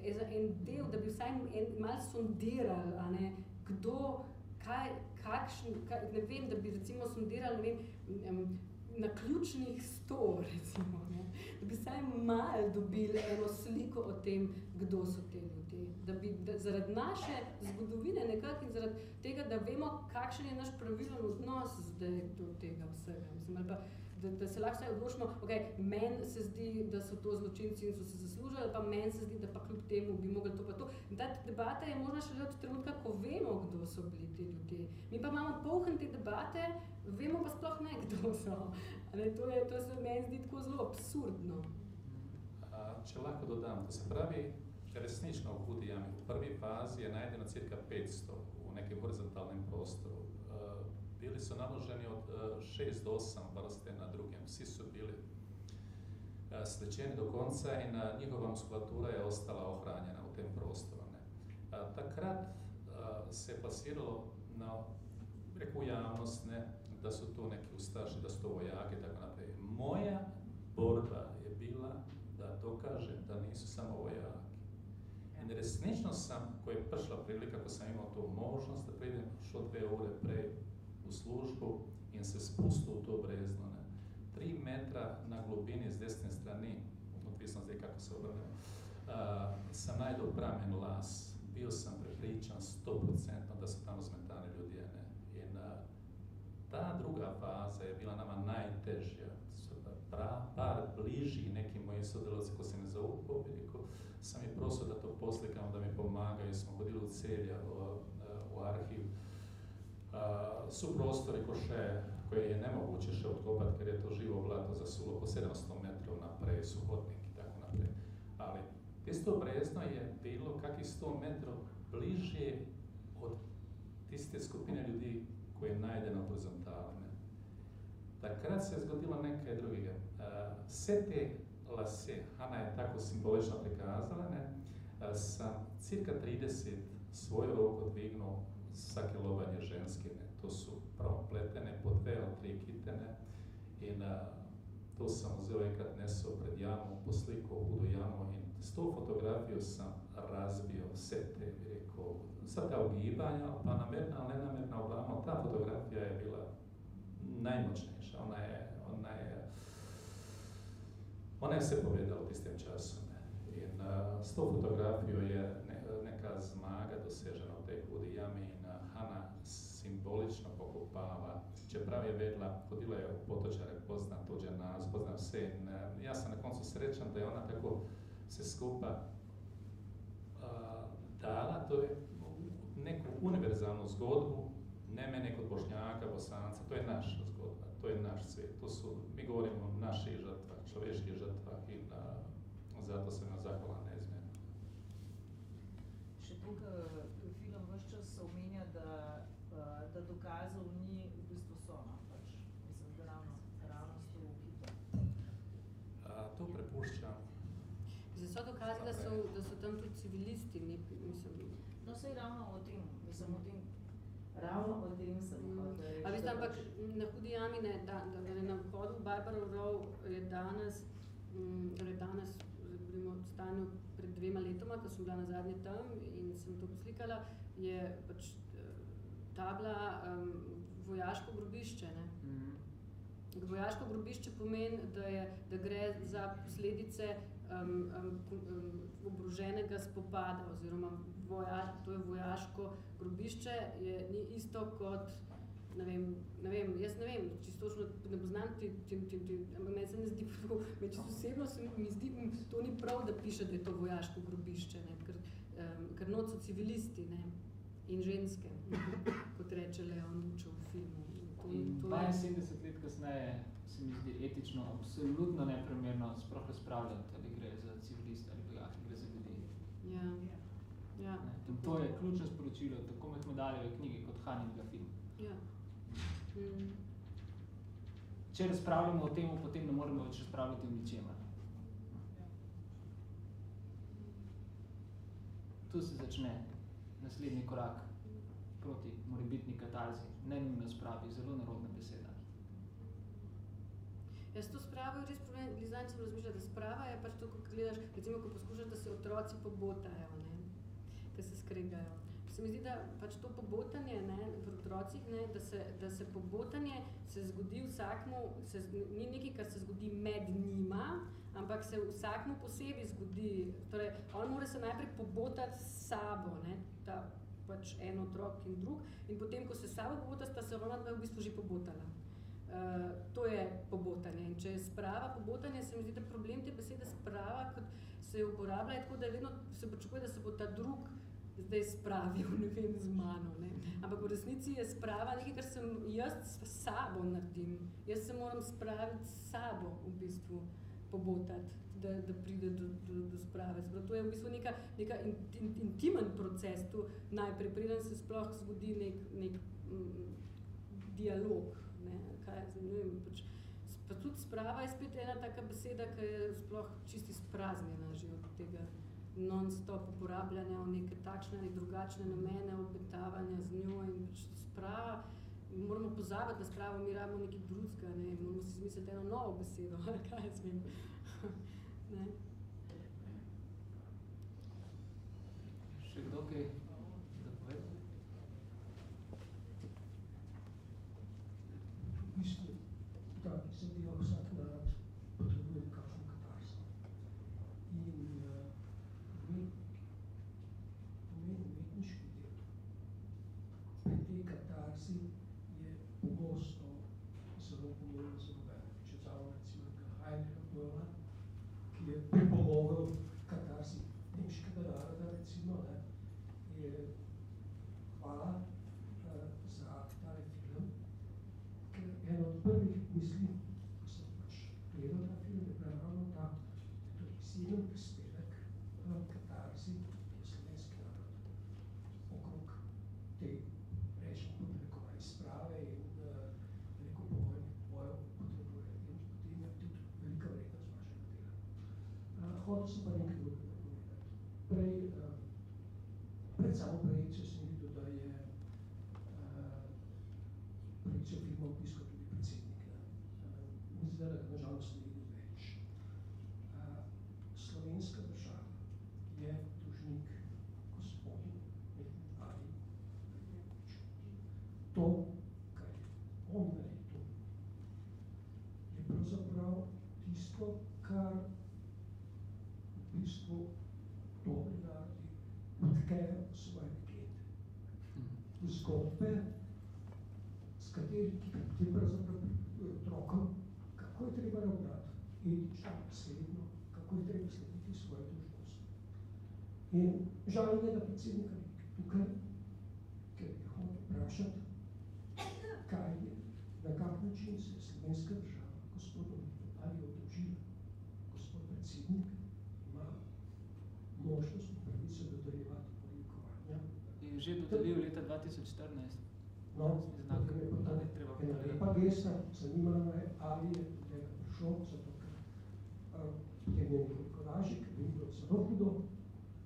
za en del, da bi vsaj malo sondirali, a ne, kdo, ne vem, da bi recimo sondirali, ne vem, na ključnih 100, recimo, ne, da bi vsaj malo dobili eno sliko o tem, kdo so te ljudje. Da bi zaradi naše zgodovine nekako in zaradi tega, da vemo, kakšen je naš pravilen odnos zdaj do tega vsega. Mislim, ali pa, da se lahko vsaj odločimo, meni se zdi, da so to zločinci in so se zaslužili, pa meni se zdi, da pa kljub temu bi mogli to pa to. In ta debata je možna šele od trenutka, ko vemo, kdo so bili ti ljudje. Mi pa imamo poln te debate, vemo pa sploh ne, kdo so. To se meni zdi tako zelo absurdno. Če lahko dodam, to se pravi, resnično v Hudi jami. V prvi fazi je najdeno cirka 500 v nekem horizontalnem prostoru. Bili su naloženi od 6 do 8 vrste na drugem. Vsi su bili slečeni do konca in njihova muskulatura je ostala ohranjena u tem prostoru. Takrat se je plasiralo na neku javnost, ne, da su to neki ustaši, da su to vojaki, tako naprej. Moja borba je bila da dokažem da nisu samo vojaki. In resnično sam, ko je prišla prilika, ko sam imao tu možnost da pridem šo 2 ure prej u službu in se spustu u to brezno. Ne. 3 metra na glubini s desne strani, odvisno zdaj kako se obrnem, sam najdu pramen las. Bio sam prepričan 100% da su tamo smetani ljudi. Ne. In ta druga faza je bila nama najtežja. Par bliži neki moji sudjelovci koji se ne zovu pobjedniku, sam je prosio da to poslikam, da mi pomagaju, smo hodili u Celja, u arhiv. Su prostori koše koje je nemoguće še otkopati, jer je to živo blato zasulo po 700 metrov naprej, su hodnik i tako naprej. Ali isto brezno je bilo kakvih 100 metrov bliže od tiste skupine ljudi koje je najdeno horizontálne. Takrat se je zgodilo nekaj drugega. Vse te lase, Ana je tako simbolično prikazala, ne, sam cirka 30 svoju ruku dvignuo svake lobanje ženske. Ne. To su propletene po 2 ili 3 kitene i to sam uzeo i kad nesao pred jamu, poslikao Hudu jamu i s tu fotografiju sam razbio sve te, bi rekao, sva ta ugibanja, pa namerna, ali nenamerna, uglavnom, ta fotografija je bila najmoćnejša, ona je sve povedala u tistim časom. I s to fotografiju je neka zmaga dosežena u tej Hudi jami i Hana simbolično pokopava. Čeprav je vedla, hodila je u Potočare, pozna tuđe nas, pozna sve. Ja sam na koncu srećan da je ona tako se skupa dala, to je neku univerzalnu zgodbu, ne mene kod Bošnjaka, Bosanca, to je naša zgodba, to je naš svijet, to su, mi govorimo o naših žrtvah, človeških žrtvah i zato se na zahvala neizmjerno. Še tukaj film vse čas omenja, da dokazov ni v bistvu so, no, pač, mislim, da ravno s to ukitom. To prepuščam. So dokazi, da so tam tudi civilisti, mislim. No, sej ravno o tem, mislim o tem. Ravno o tem sem hodila reči. A veste, ampak na Hudi jami, ne, da na vhodu Barbara Rov je danes, govorimo o stanju pred 2 letoma, ko sem bila nazadnje tam in sem to poslikala, je pač tabla vojaško grobišče, ne. Vojaško grobišče pomeni, da gre za posledice oboroženega spopada oziroma to je vojaško grobišče, ni isto kot, ne vem, jaz ne vem, čisto točno ne poznam ampak meni se ne zdi tako, čisto osebno se mi zdi, to ni prav, da piše, da je to vojaško grobišče, ne, ker not so civilisti, ne. in ženske, kot reče Leon Lučo v filmu. In 72 let kasneje se mi zdi etično absolutno neprimerno sploh razpravljati, ali gre za civiliste ali gre za ljudi. Ja. Ja. In to je ključno sporočilo tako Mehmedalijeve knjige kot Haninga filma. Ja. Če razpravljamo o tem, potem ne moremo več razpravljati o ničemer. Tu se začne naslednji korak proti morebitni katarzi. Ne nujno spravi, zelo narodna beseda. Jaz to spravo je res problem, Lizanj sem razmišljala, da sprava je pač to, ko gledaš, recimo, ko poskušaš, da se otroci pobotajo, ne, da se skregajo. Se mi zdi, da pač to pobotanje, ne, v otrocih, ne, da se pobotanje se zgodi vsakmu, ni nekaj, kar se zgodi med njima, ampak se vsakmu posebej zgodi, torej, on mora se najprej pobotati s sabo, ne, ta pač en otrok in drug, in potem, ko se sabo pobota, sta se ona v bistvu že pobotala. To je pobotanje. In če je sprava pobotanje, se mi zdi, da problem te besede sprava, kot se jo uporablja, je tako, da vedno se pričakuje, da se bo ta drug zdaj spravil, ne vem, z mano. Ne? Ampak v resnici je sprava nekaj, kar sem jaz s sabo naredim. Jaz se moram spraviti s sabo, v bistvu, pobotati, da pride do sprave. Zdaj, to je v bistvu neka intimen proces, tu najprej, preden se sploh zgodi nek dialog. Ne, vem, pa tudi sprava je spet ena taka beseda, ki je sploh čisto izpraznjena že od tega non-stop uporabljanja v neke takšne ali drugačne namene, obetavanja z njo in sprava, moramo pozabiti na spravo, mi rabimo nekaj drugega, ne, moramo si izmisliti eno novo besedo, kaj jaz vem. Ne. Še kdo kaj da povedi? V bistvu, da se dela vsak narod potrebuje kakšno katarso. In pomen umetniški del pri tej katarsi je pogosto zelo pomembno za nobeno. Če vzamemo recimo Heinricha Böhla, ki je pripomogel katarsi nemškega naroda, recimo, ne, je hvala za tale film. Eno od prvih misli, ko sem pač gledal ta film, je ravno ta, da je to izjemen prispevek katarzi, ki je slovenski narod, okrog te, rečemo, potrekovanje sprave in veliko povojnih bojev potrebuje. In potem je tudi velika vrednost vašega dela. Hotel sem pa nekaj drugega povedati. Pred samo projekcijo sem videl, da je projekcijo filma obiskal tudi predsednik. Mislim, da ga nažalost ne vidim več. Slovenska država je dolžnik gospodu Ali Vrjoviću. To, kar je on naredil, je pravzaprav tisto, kar v bistvu dobri narodi odkrijejo svoje legende. Zgodbe, s katerih ti pravzaprav otrokom, kako je treba ravnati, etično, sledno, kako je treba slediti svoje dolžnosti. In žaljenega predsednika tukaj, ker je hotel vprašati, kaj je, na kak način se je slovenska država gospodom ali odložila. Gospod predsednik ima možnost in pravico dodeljevati odlikovanja. In že dodelil leta 2014. No, potem je pa ena lepa gesta, zanimala me, ali je do tega prišel, zato ker potem je nekoliko lažje, ker bi bilo zelo hudo,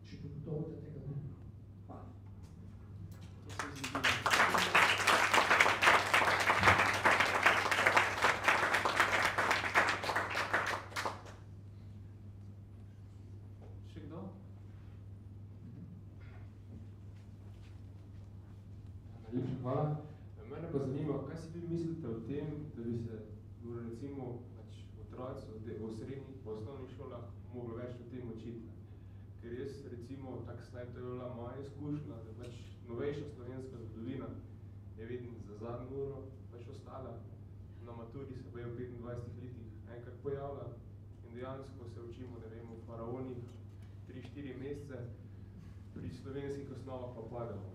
če bi gotovo, da tega ne bilo. Hvala. To se je zgodilo. Še kdo? Najlepša hvala. Mene pa zanima, kaj si vi mislite o tem, da bi se recimo otroci v srednjih pa osnovnih šolah moglo več o tem učiti. Ker jaz recimo, tako snaj, to je bila moja izkušnja, da pač novejša slovenska zgodovina je vedno za zadnjo uro pač ostala. Na maturi se pa je v 25 letih enkrat pojavila in dejansko se učimo, ne vem, o faraonih 3-4 mesece, pri slovenskih osnovah pa padamo.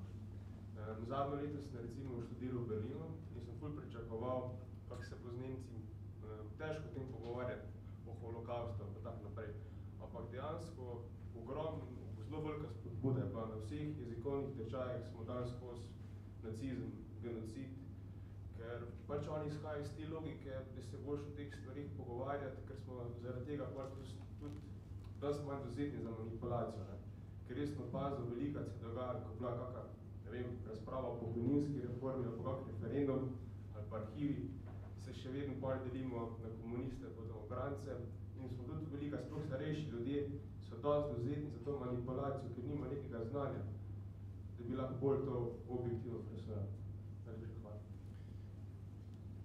Zadnjo leto sem recimo študiral v Berlinu in sem ful pričakoval, kako se bo z Nemci težko o tem pogovarjati, o holokaustu in tako naprej. Ampak dejansko zelo velika spodbuda je bila na vseh jezikovnih tečajih smo dali skozi nacizem, genocid, ker pač oni izhajajo iz te logike, da se boš o teh stvarih pogovarjati, ker smo zaradi tega tudi dosti manj dozetni za manipulacijo. Ne? Ker res smo opazili veliko, se dogaja, ko bila kakšna, ne vem, razprava o pokojninski reformi ali kak referendum ali pa arhivi, se še vedno bolj delimo na komuniste pa demokratce in smo tudi velika, sploh starejši ljudje, so dosti dozetni za to manipulacijo, ker nima nekega znanja, da bi lahko bolj to objektivno presojali. Najlepša hvala.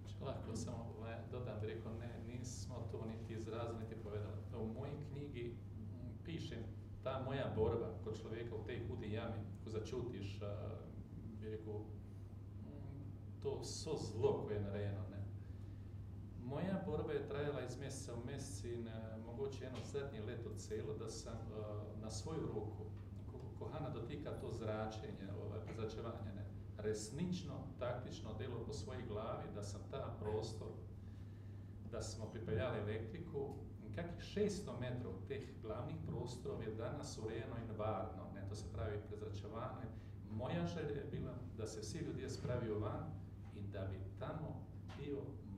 Če lahko samo dodam, bi rekel, ne, nismo to niti izrazili, niti povedali. V moji knjigi pišem, ta moja borba kot človeka v tej hudi jami, ko začutiš, bi rekel, to so zlo, ko je narejeno. Ne. Moja borba je trajala iz meseca v mesec in mogoče eno zadnje leto celo, da sem na svojo roko, ko Hana dotika to zračenje, prezračevanje, ne, resnično, taktično delo po svoji glavi, da sem ta prostor, da smo pripeljali elektriku in kakih 600 metrov teh glavnih prostorov je danas urejeno in varno, ne, to se pravi prezračevanje. Moja želja je bila, da se vsi ljudje spravijo van in da bi tamo bil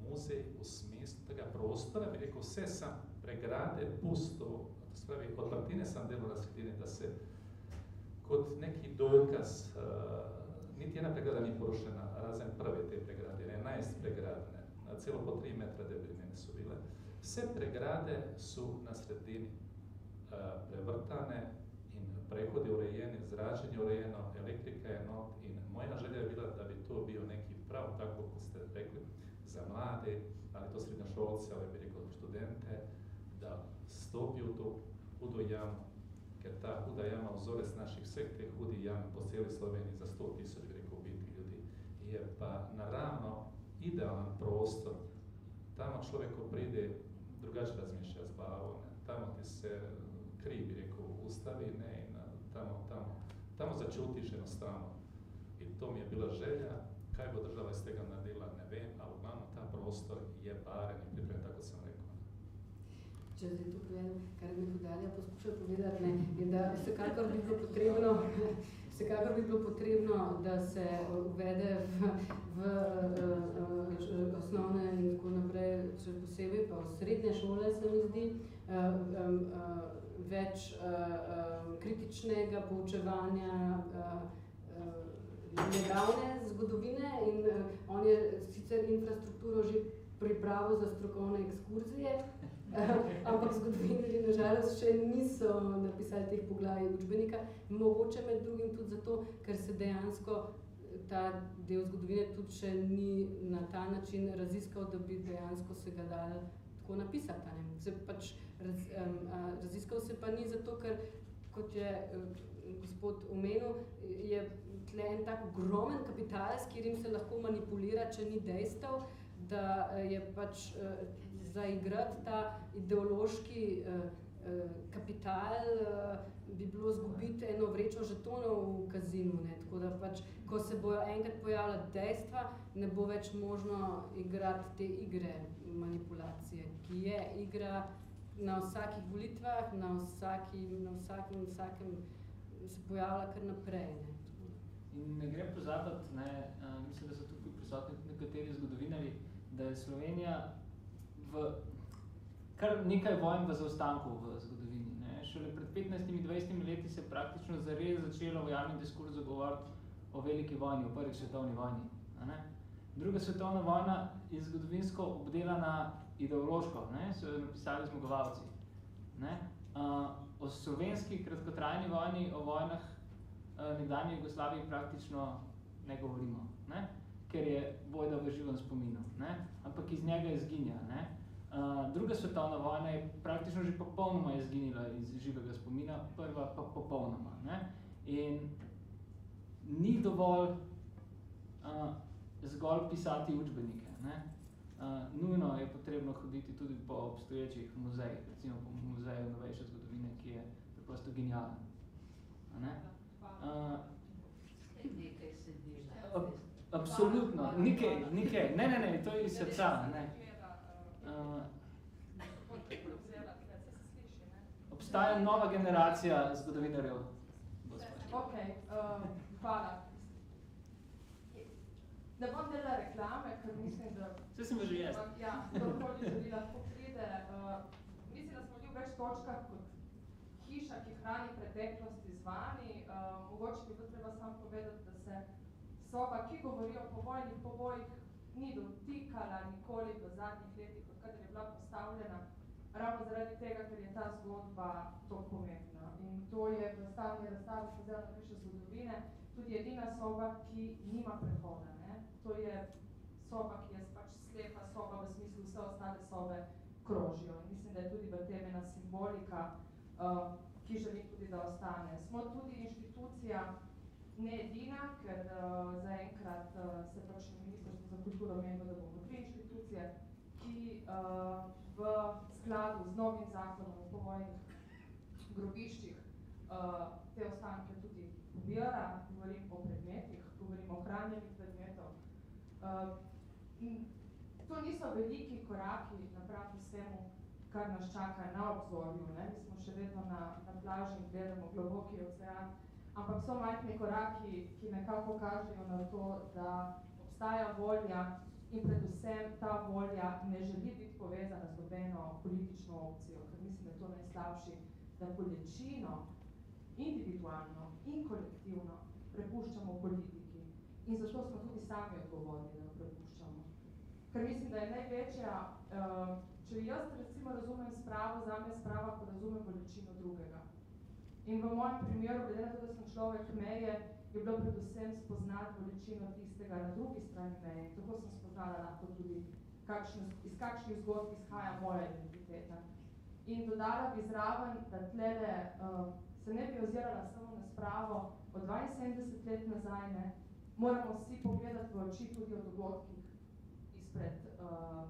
muzej v smislu tega prostora, bi rekel, vse sam pregrade pusto, to se pravi, od Martine sam delo razsvetljene, da se kot neki dokaz, niti ena pregrada ni porušena, razen prve te pregrade, 11 pregrade, celo po 3 metra debline so bile. Vse pregrade so na sredini prevrtane in prehodi urejeni, zračenje urejeno, elektrika je not in moja želja je bila, da bi to bil neki prav, tako kot ste rekli, za mlade, ali to srednjošolce, ali bi rekel študente, da stopijo v to hudo jamo, ker ta huda jama, vzorec naših vseh teh hudih jam po celi Sloveniji za 100 000, bi rekel, bitih ljudi, je pa naravno idealen prostor. Tamo človek, ko pride, drugače razmišlja z glavo, ne. Tamo ti se kri, bi rekel, ustavi, ne, in tamo začutiš enostavno. In to mi je bila želja, kaj bo država iz tega naredila, ne vem, ali glavno ta prostor je baren in pripravljen, tako sem rekel. Če zdaj to povedam, kar mi Hudalija poskuša povedati, ne, je, da vsekakor bi bilo potrebno, da se uvede v osnovne in tako naprej, še posebej pa v srednje šole, se mi zdi, več kritičnega poučevanja nedavne zgodovine in on je sicer infrastrukturo že pripravil za strokovne ekskurzije, ampak zgodovinarji nažalost še niso napisali teh poglavij učbenika, mogoče med drugim tudi zato, ker se dejansko ta del zgodovine tudi še ni na ta način raziskal, da bi dejansko se ga dali tako napisati. Ne? Se pač raziskal se pa ni zato, ker, kot je gospod omenil, je tle en tak ogromen kapital, s katerim se lahko manipulira, če ni dejstev, da je pač zaigrati ta ideološki kapital, bi bilo zgubiti eno vrečo žetonov v kazinu. Ne? Tako da pač, ko se bojo enkrat pojavila dejstva, ne bo več možno igrati te igre manipulacije, ki je igra na vsakih volitvah, na vsakem se pojavlja kar naprej. Ne? In ne gre pozabiti, mislim, da so tukaj prisotni nekateri zgodovinarji, da je Slovenija v kar nekaj vojn v zaostanku v zgodovini. Ne? Šele pred 15-20 leti se praktično zares začelo v javnem diskurzu govoriti o veliki vojni, o prvi svetovni vojni. Ne? Druga svetovna vojna je zgodovinsko obdelana ideološko, ne? So jo napisali zmagovalci. Ne? O slovenski kratkotrajni vojni, o vojnah nekdanje Jugoslavije praktično ne govorimo, ne? Ker je vojna v živem spominu, ne? Ampak iz njega izginja. Ne? Druga svetovna vojna je praktično že popolnoma izginila iz živega spomina, prva pa popolnoma. Ne? In ni dovolj zgolj pisati učbenike. Ne? Nujno je potrebno hoditi tudi po obstoječih muzejih, recimo po muzeju novejše zgodovine, ki je preprosto genialen. Ne? nekaj se dela. Absolutno, nekaj, ne, to je iz srca, ne. Obstaja nova generacija zgodovinarjev. Ok, hvala. Ne bom delala reklame, ker mislim, da... Vse sem že jaz. Ja, kdorkoli želi lahko pride. Mislim, da smo bili v več točkah kot hiša, ki hrani preteklosti z vami. Mogoče bi to treba samo povedati, da se soba, ki govori o povojnih pobojih, ni dotikala nikoli v zadnjih letih, odkar je bila postavljena, ravno zaradi tega, ker je ta zgodba to pomembna. In to je v stavni razstavi Muzeja novejše zgodovine tudi edina soba, ki nima prehoda. Ne? To je soba, ki je pač slepa soba, v smislu vse ostale sobe krožijo. In mislim, da je tudi v tem ena simbolika, ki želi tudi, da ostane. Smo tudi inštitucija, ne edina, ker zaenkrat se pač Ministrstvo za kulturo menilo, da bomo 3 inštitucije, ki v skladu z novim zakonom o povojnih grobiščih te ostanke tudi pobira, govorim o predmetih, govorim o hranjenih predmetov. To niso veliki koraki napram vsemu, kar nas čaka na obzorju. Ne? Mi smo še vedno na plaži in gledamo globoki ocean, ampak so majhni koraki, ki nekako kažejo na to, da obstaja volja in predvsem ta volja ne želi biti povezana z nobeno politično opcijo, ker mislim, da je to najslabši, da bolečino individualno in kolektivno prepuščamo politiki. In zato smo tudi sami odgovorni, da jo prepuščamo. Ker mislim, da je največja, če jaz recimo razumem spravo, zame je sprava, ko razumem bolečino drugega. In v mojem primeru, glede na to, da sem človek meje, je bilo predvsem spoznati bolečino tistega na drugi strani meje. Tako sem spoznala lahko tudi, iz kakšnih zgodb izhaja moja identiteta. In dodala bi zraven, da tlele se ne bi ozirala samo na spravo od 72 let nazaj, ne, moramo vsi pogledati v oči tudi o dogodkih izpred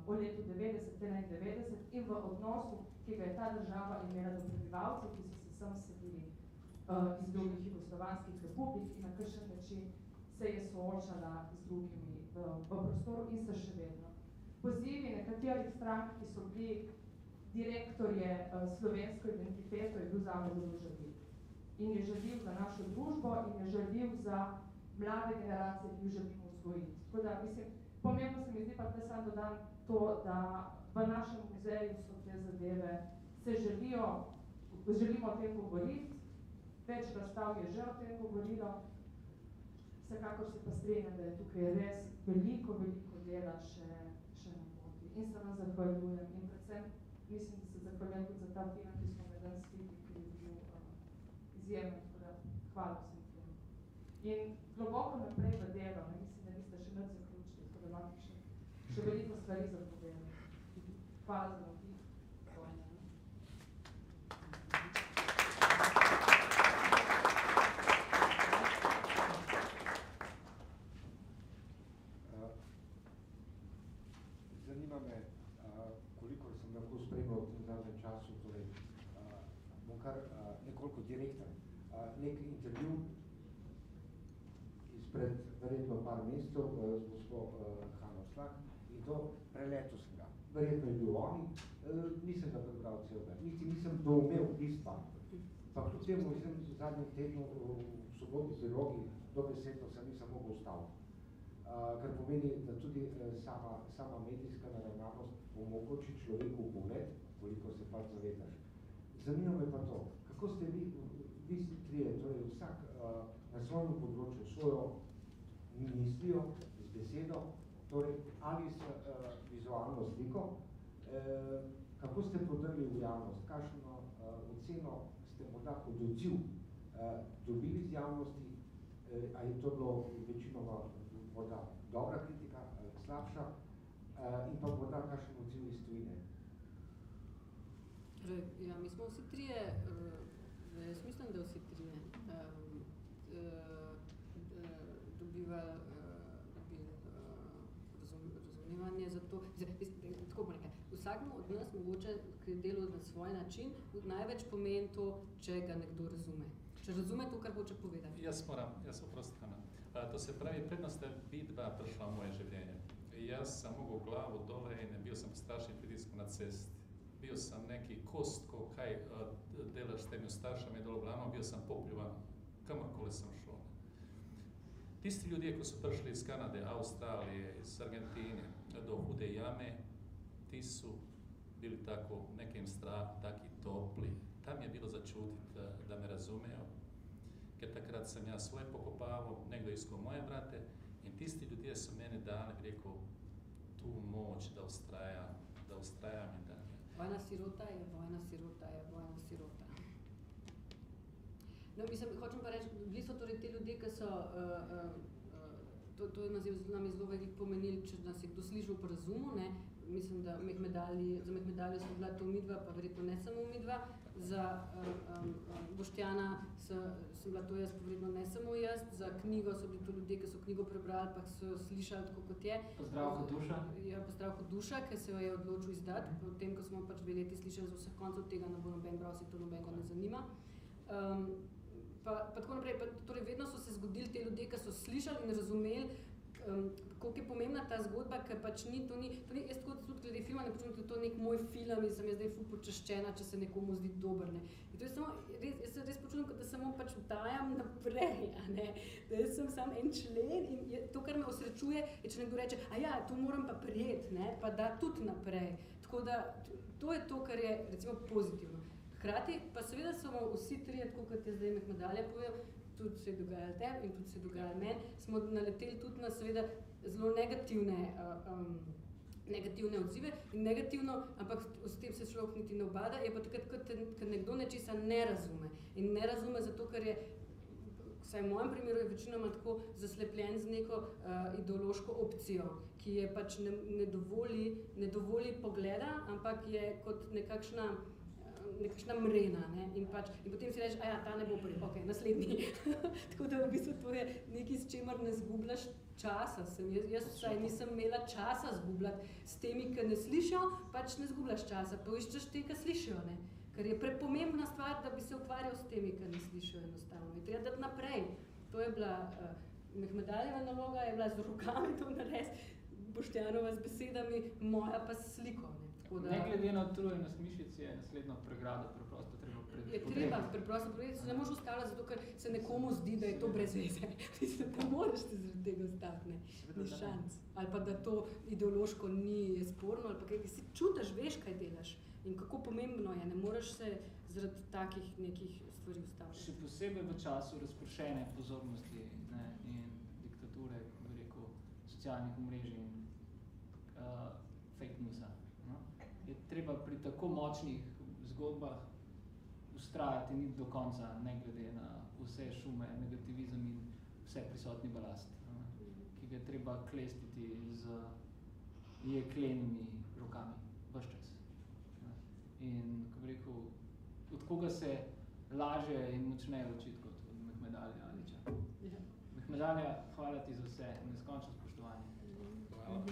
o letu 90-91 in v odnosu, ki ga je ta država imela do prebivalcev, ki so se sem selili iz drugih jugoslovanskih republik in na kakšen način se je soočala z drugimi v prostoru in se še vedno. Pozivi nekaterih strank, ki so bili direktorje slovensko identiteto, je bil zame zelo žaljiv. In je žaljiv za našo družbo in je žaljiv za mlade generacije, ki jih želimo vzgojiti. Tako da, mislim, pomembno se mi zdi pa te sam dodam to, da v našem muzeju so te zadeve, se želimo o tem govoriti, več razstav je že o tem govorilo, vsekakor se pa strinjam, da je tukaj res veliko dela še na poti. In se vam zahvaljujem in predvsem mislim, da se zahvaljujem tudi za ta film, ki smo me danes videli, ki je bil izjemen, tako da hvala vsem tem. In globoko naprej v delo, ne, mislim, da niste še nič zaključili, tako da imate še veliko stvari za povedati. Hvala za napih. Zanima me, koliko sem lahko spremljal v tem zadnjem času, torej bom kar nekoliko direkten. Nek intervju izpred verjetno par mesecev z gospod Hano Slak in to preletel sem ga. Verjetno je bil on, nisem ga prebral celega, niti nisem doumel bistva. Pa kljub temu sem v zadnjem tednu v soboti Zalogi dobesedno se nisem mogel ustaviti. Kar pomeni, da tudi sama medijska naravnanost omogoči človeku pogled, koliko se pa zavedaš. Zanima me pa to, kako ste vi si trije, torej vsak na svojem področju svojo mislijo, z besedo, torej ali s vizualno sliko, kako ste prodrli v javnost, kakšno oceno ste morda kot odziv dobili z javnosti, a je to bilo večinoma morda dobra kritika, slabša, in pa morda kakšen odziv iz tujine. Ja, mi smo vsi trije, jaz mislim, da vsi trije dobivali razumevanje za to. Tako bo nekaj. Vsakmu od nas mogoče, ki je delal na svoj način, največ pomeni to, če ga nekdo razume. če razume to, kar hoče povedati. Jaz oprostim. To se pravi, predno sta B2 prišla v moje življenje. Jaz sem mogel glavo dole in bil sem pod strašnim pritiskom na cesti. Bil sem neki kostko, kaj delaš s temi staršami dol v Ljubljano, bil sem popljuvan, kamorkoli sem šel. Tisti ljudje, ko so prišli iz Kanade, Avstralije, iz Argentine do Hude jame, ti su bili tako v nekem strahu, taki topli. Tam je bilo začutiti, da me razumejo, ker takrat sem jaz svoje pokopavil, nekdo iskal moje brate in tisti ljudje so meni dali, rekel, tu moč, da ustrajam in da. Vojna sirota je vojna sirota je vojna sirota. No, mislim, hočem pa reči, bili so torej te ljudje, ki so, to nam je zelo veliko pomenili, če nas je kdo slišal po razumu, ne, mislim, da za Mehmedalijo so bila to midva, pa verjetno ne samo midva, za Boštjana sem bila to jaz, pa verjetno ne samo jaz, za knjigo so bili to ljudje, ki so knjigo prebrali, pa so slišali tako kot je. Pozdravko Duša. Ja, Pozdravko Duša, ki se jo je odločil izdati, potem, ko smo pač 2 leti slišali za vseh koncev tega, ne bo noben bral, se to nobenega ne zanima. Pa tako naprej, torej vedno so se zgodili te ljudje, ki so slišali in razumeli, koliko je pomembna ta zgodba, ker pač ni, jaz tako tudi glede filma ne počutim, da je to nek moj film in sem jaz zdaj ful počaščena, če se nekomu zdi dober, ne. In to je samo, jaz se res počutim, da samo pač vdajam naprej, a ne, da jaz sem sam en člen in to, kar me osrečuje, je, če nekdo reče, to moram pa prijeti, ne, pa da tudi naprej. Tako da, to je to, kar je, recimo, pozitivno. Hkrati pa seveda smo vsi trije, tako kot je zdaj Mehmedalija povedal, tudi se je dogajalo tebi in tudi se je dogajalo meni, smo naleteli tudi na seveda zelo negativne odzive in negativno, ampak s tem se človek niti ne obada, je pa takrat, kad nekdo nečesa ne razume. In ne razume zato, ker je, vsaj v mojem primeru je večinoma tako zaslepljen z neko ideološko opcijo, ki je pač ne dovoli pogleda, ampak je kot nekakšna mrena, ne, in potem si rečeš, ta ne bo prej, okej, naslednji. Tako da v bistvu to je nekaj, s čemer ne zgubljaš časa. Jaz vsaj nisem imela časa zgubljati s temi, ki ne slišijo, pač ne zgubljaš časa, poiščeš te, ki slišijo, ne. Ker je prepomembna stvar, da bi se ukvarjal s temi, ki ne slišijo enostavno. Je treba dati naprej. To je bila Mehmedalijeva naloga, je bila z rokami to narediti, Boštjanova z besedami, moja pa s sliko, ne. Ne glede na utrujenost mišic je naslednjo pregrado preprosto treba Je treba preprosto pregledati, se ne možeš ustavljati, zato ker se nekomu zdi, da je to brez veze. Mislim, da moraš se zaradi tega ustaviti, ne. Ni šans. Ali pa da to ideološko ni sporno, ali pa kaj si čutiš, veš, kaj delaš in kako pomembno je, ne moreš se zaradi takih nekih stvari ustavljati. Še posebej v času razpršene pozornosti, ne, in diktature, bi rekel, socialnih omrežij in fake newsa. Je treba pri tako močnih zgodbah vztrajati ni do konca, ne glede na vse šume, negativizem in vse prisotni balast, ki ga je treba klestiti z jeklenimi rokami, ves čas. In, ko bi rekel, od koga se laže in močneje učiti kot od Mehmedalija Aliča. Mehmedalija, hvala ti za vse, neskončno spoštovanje. Hvala.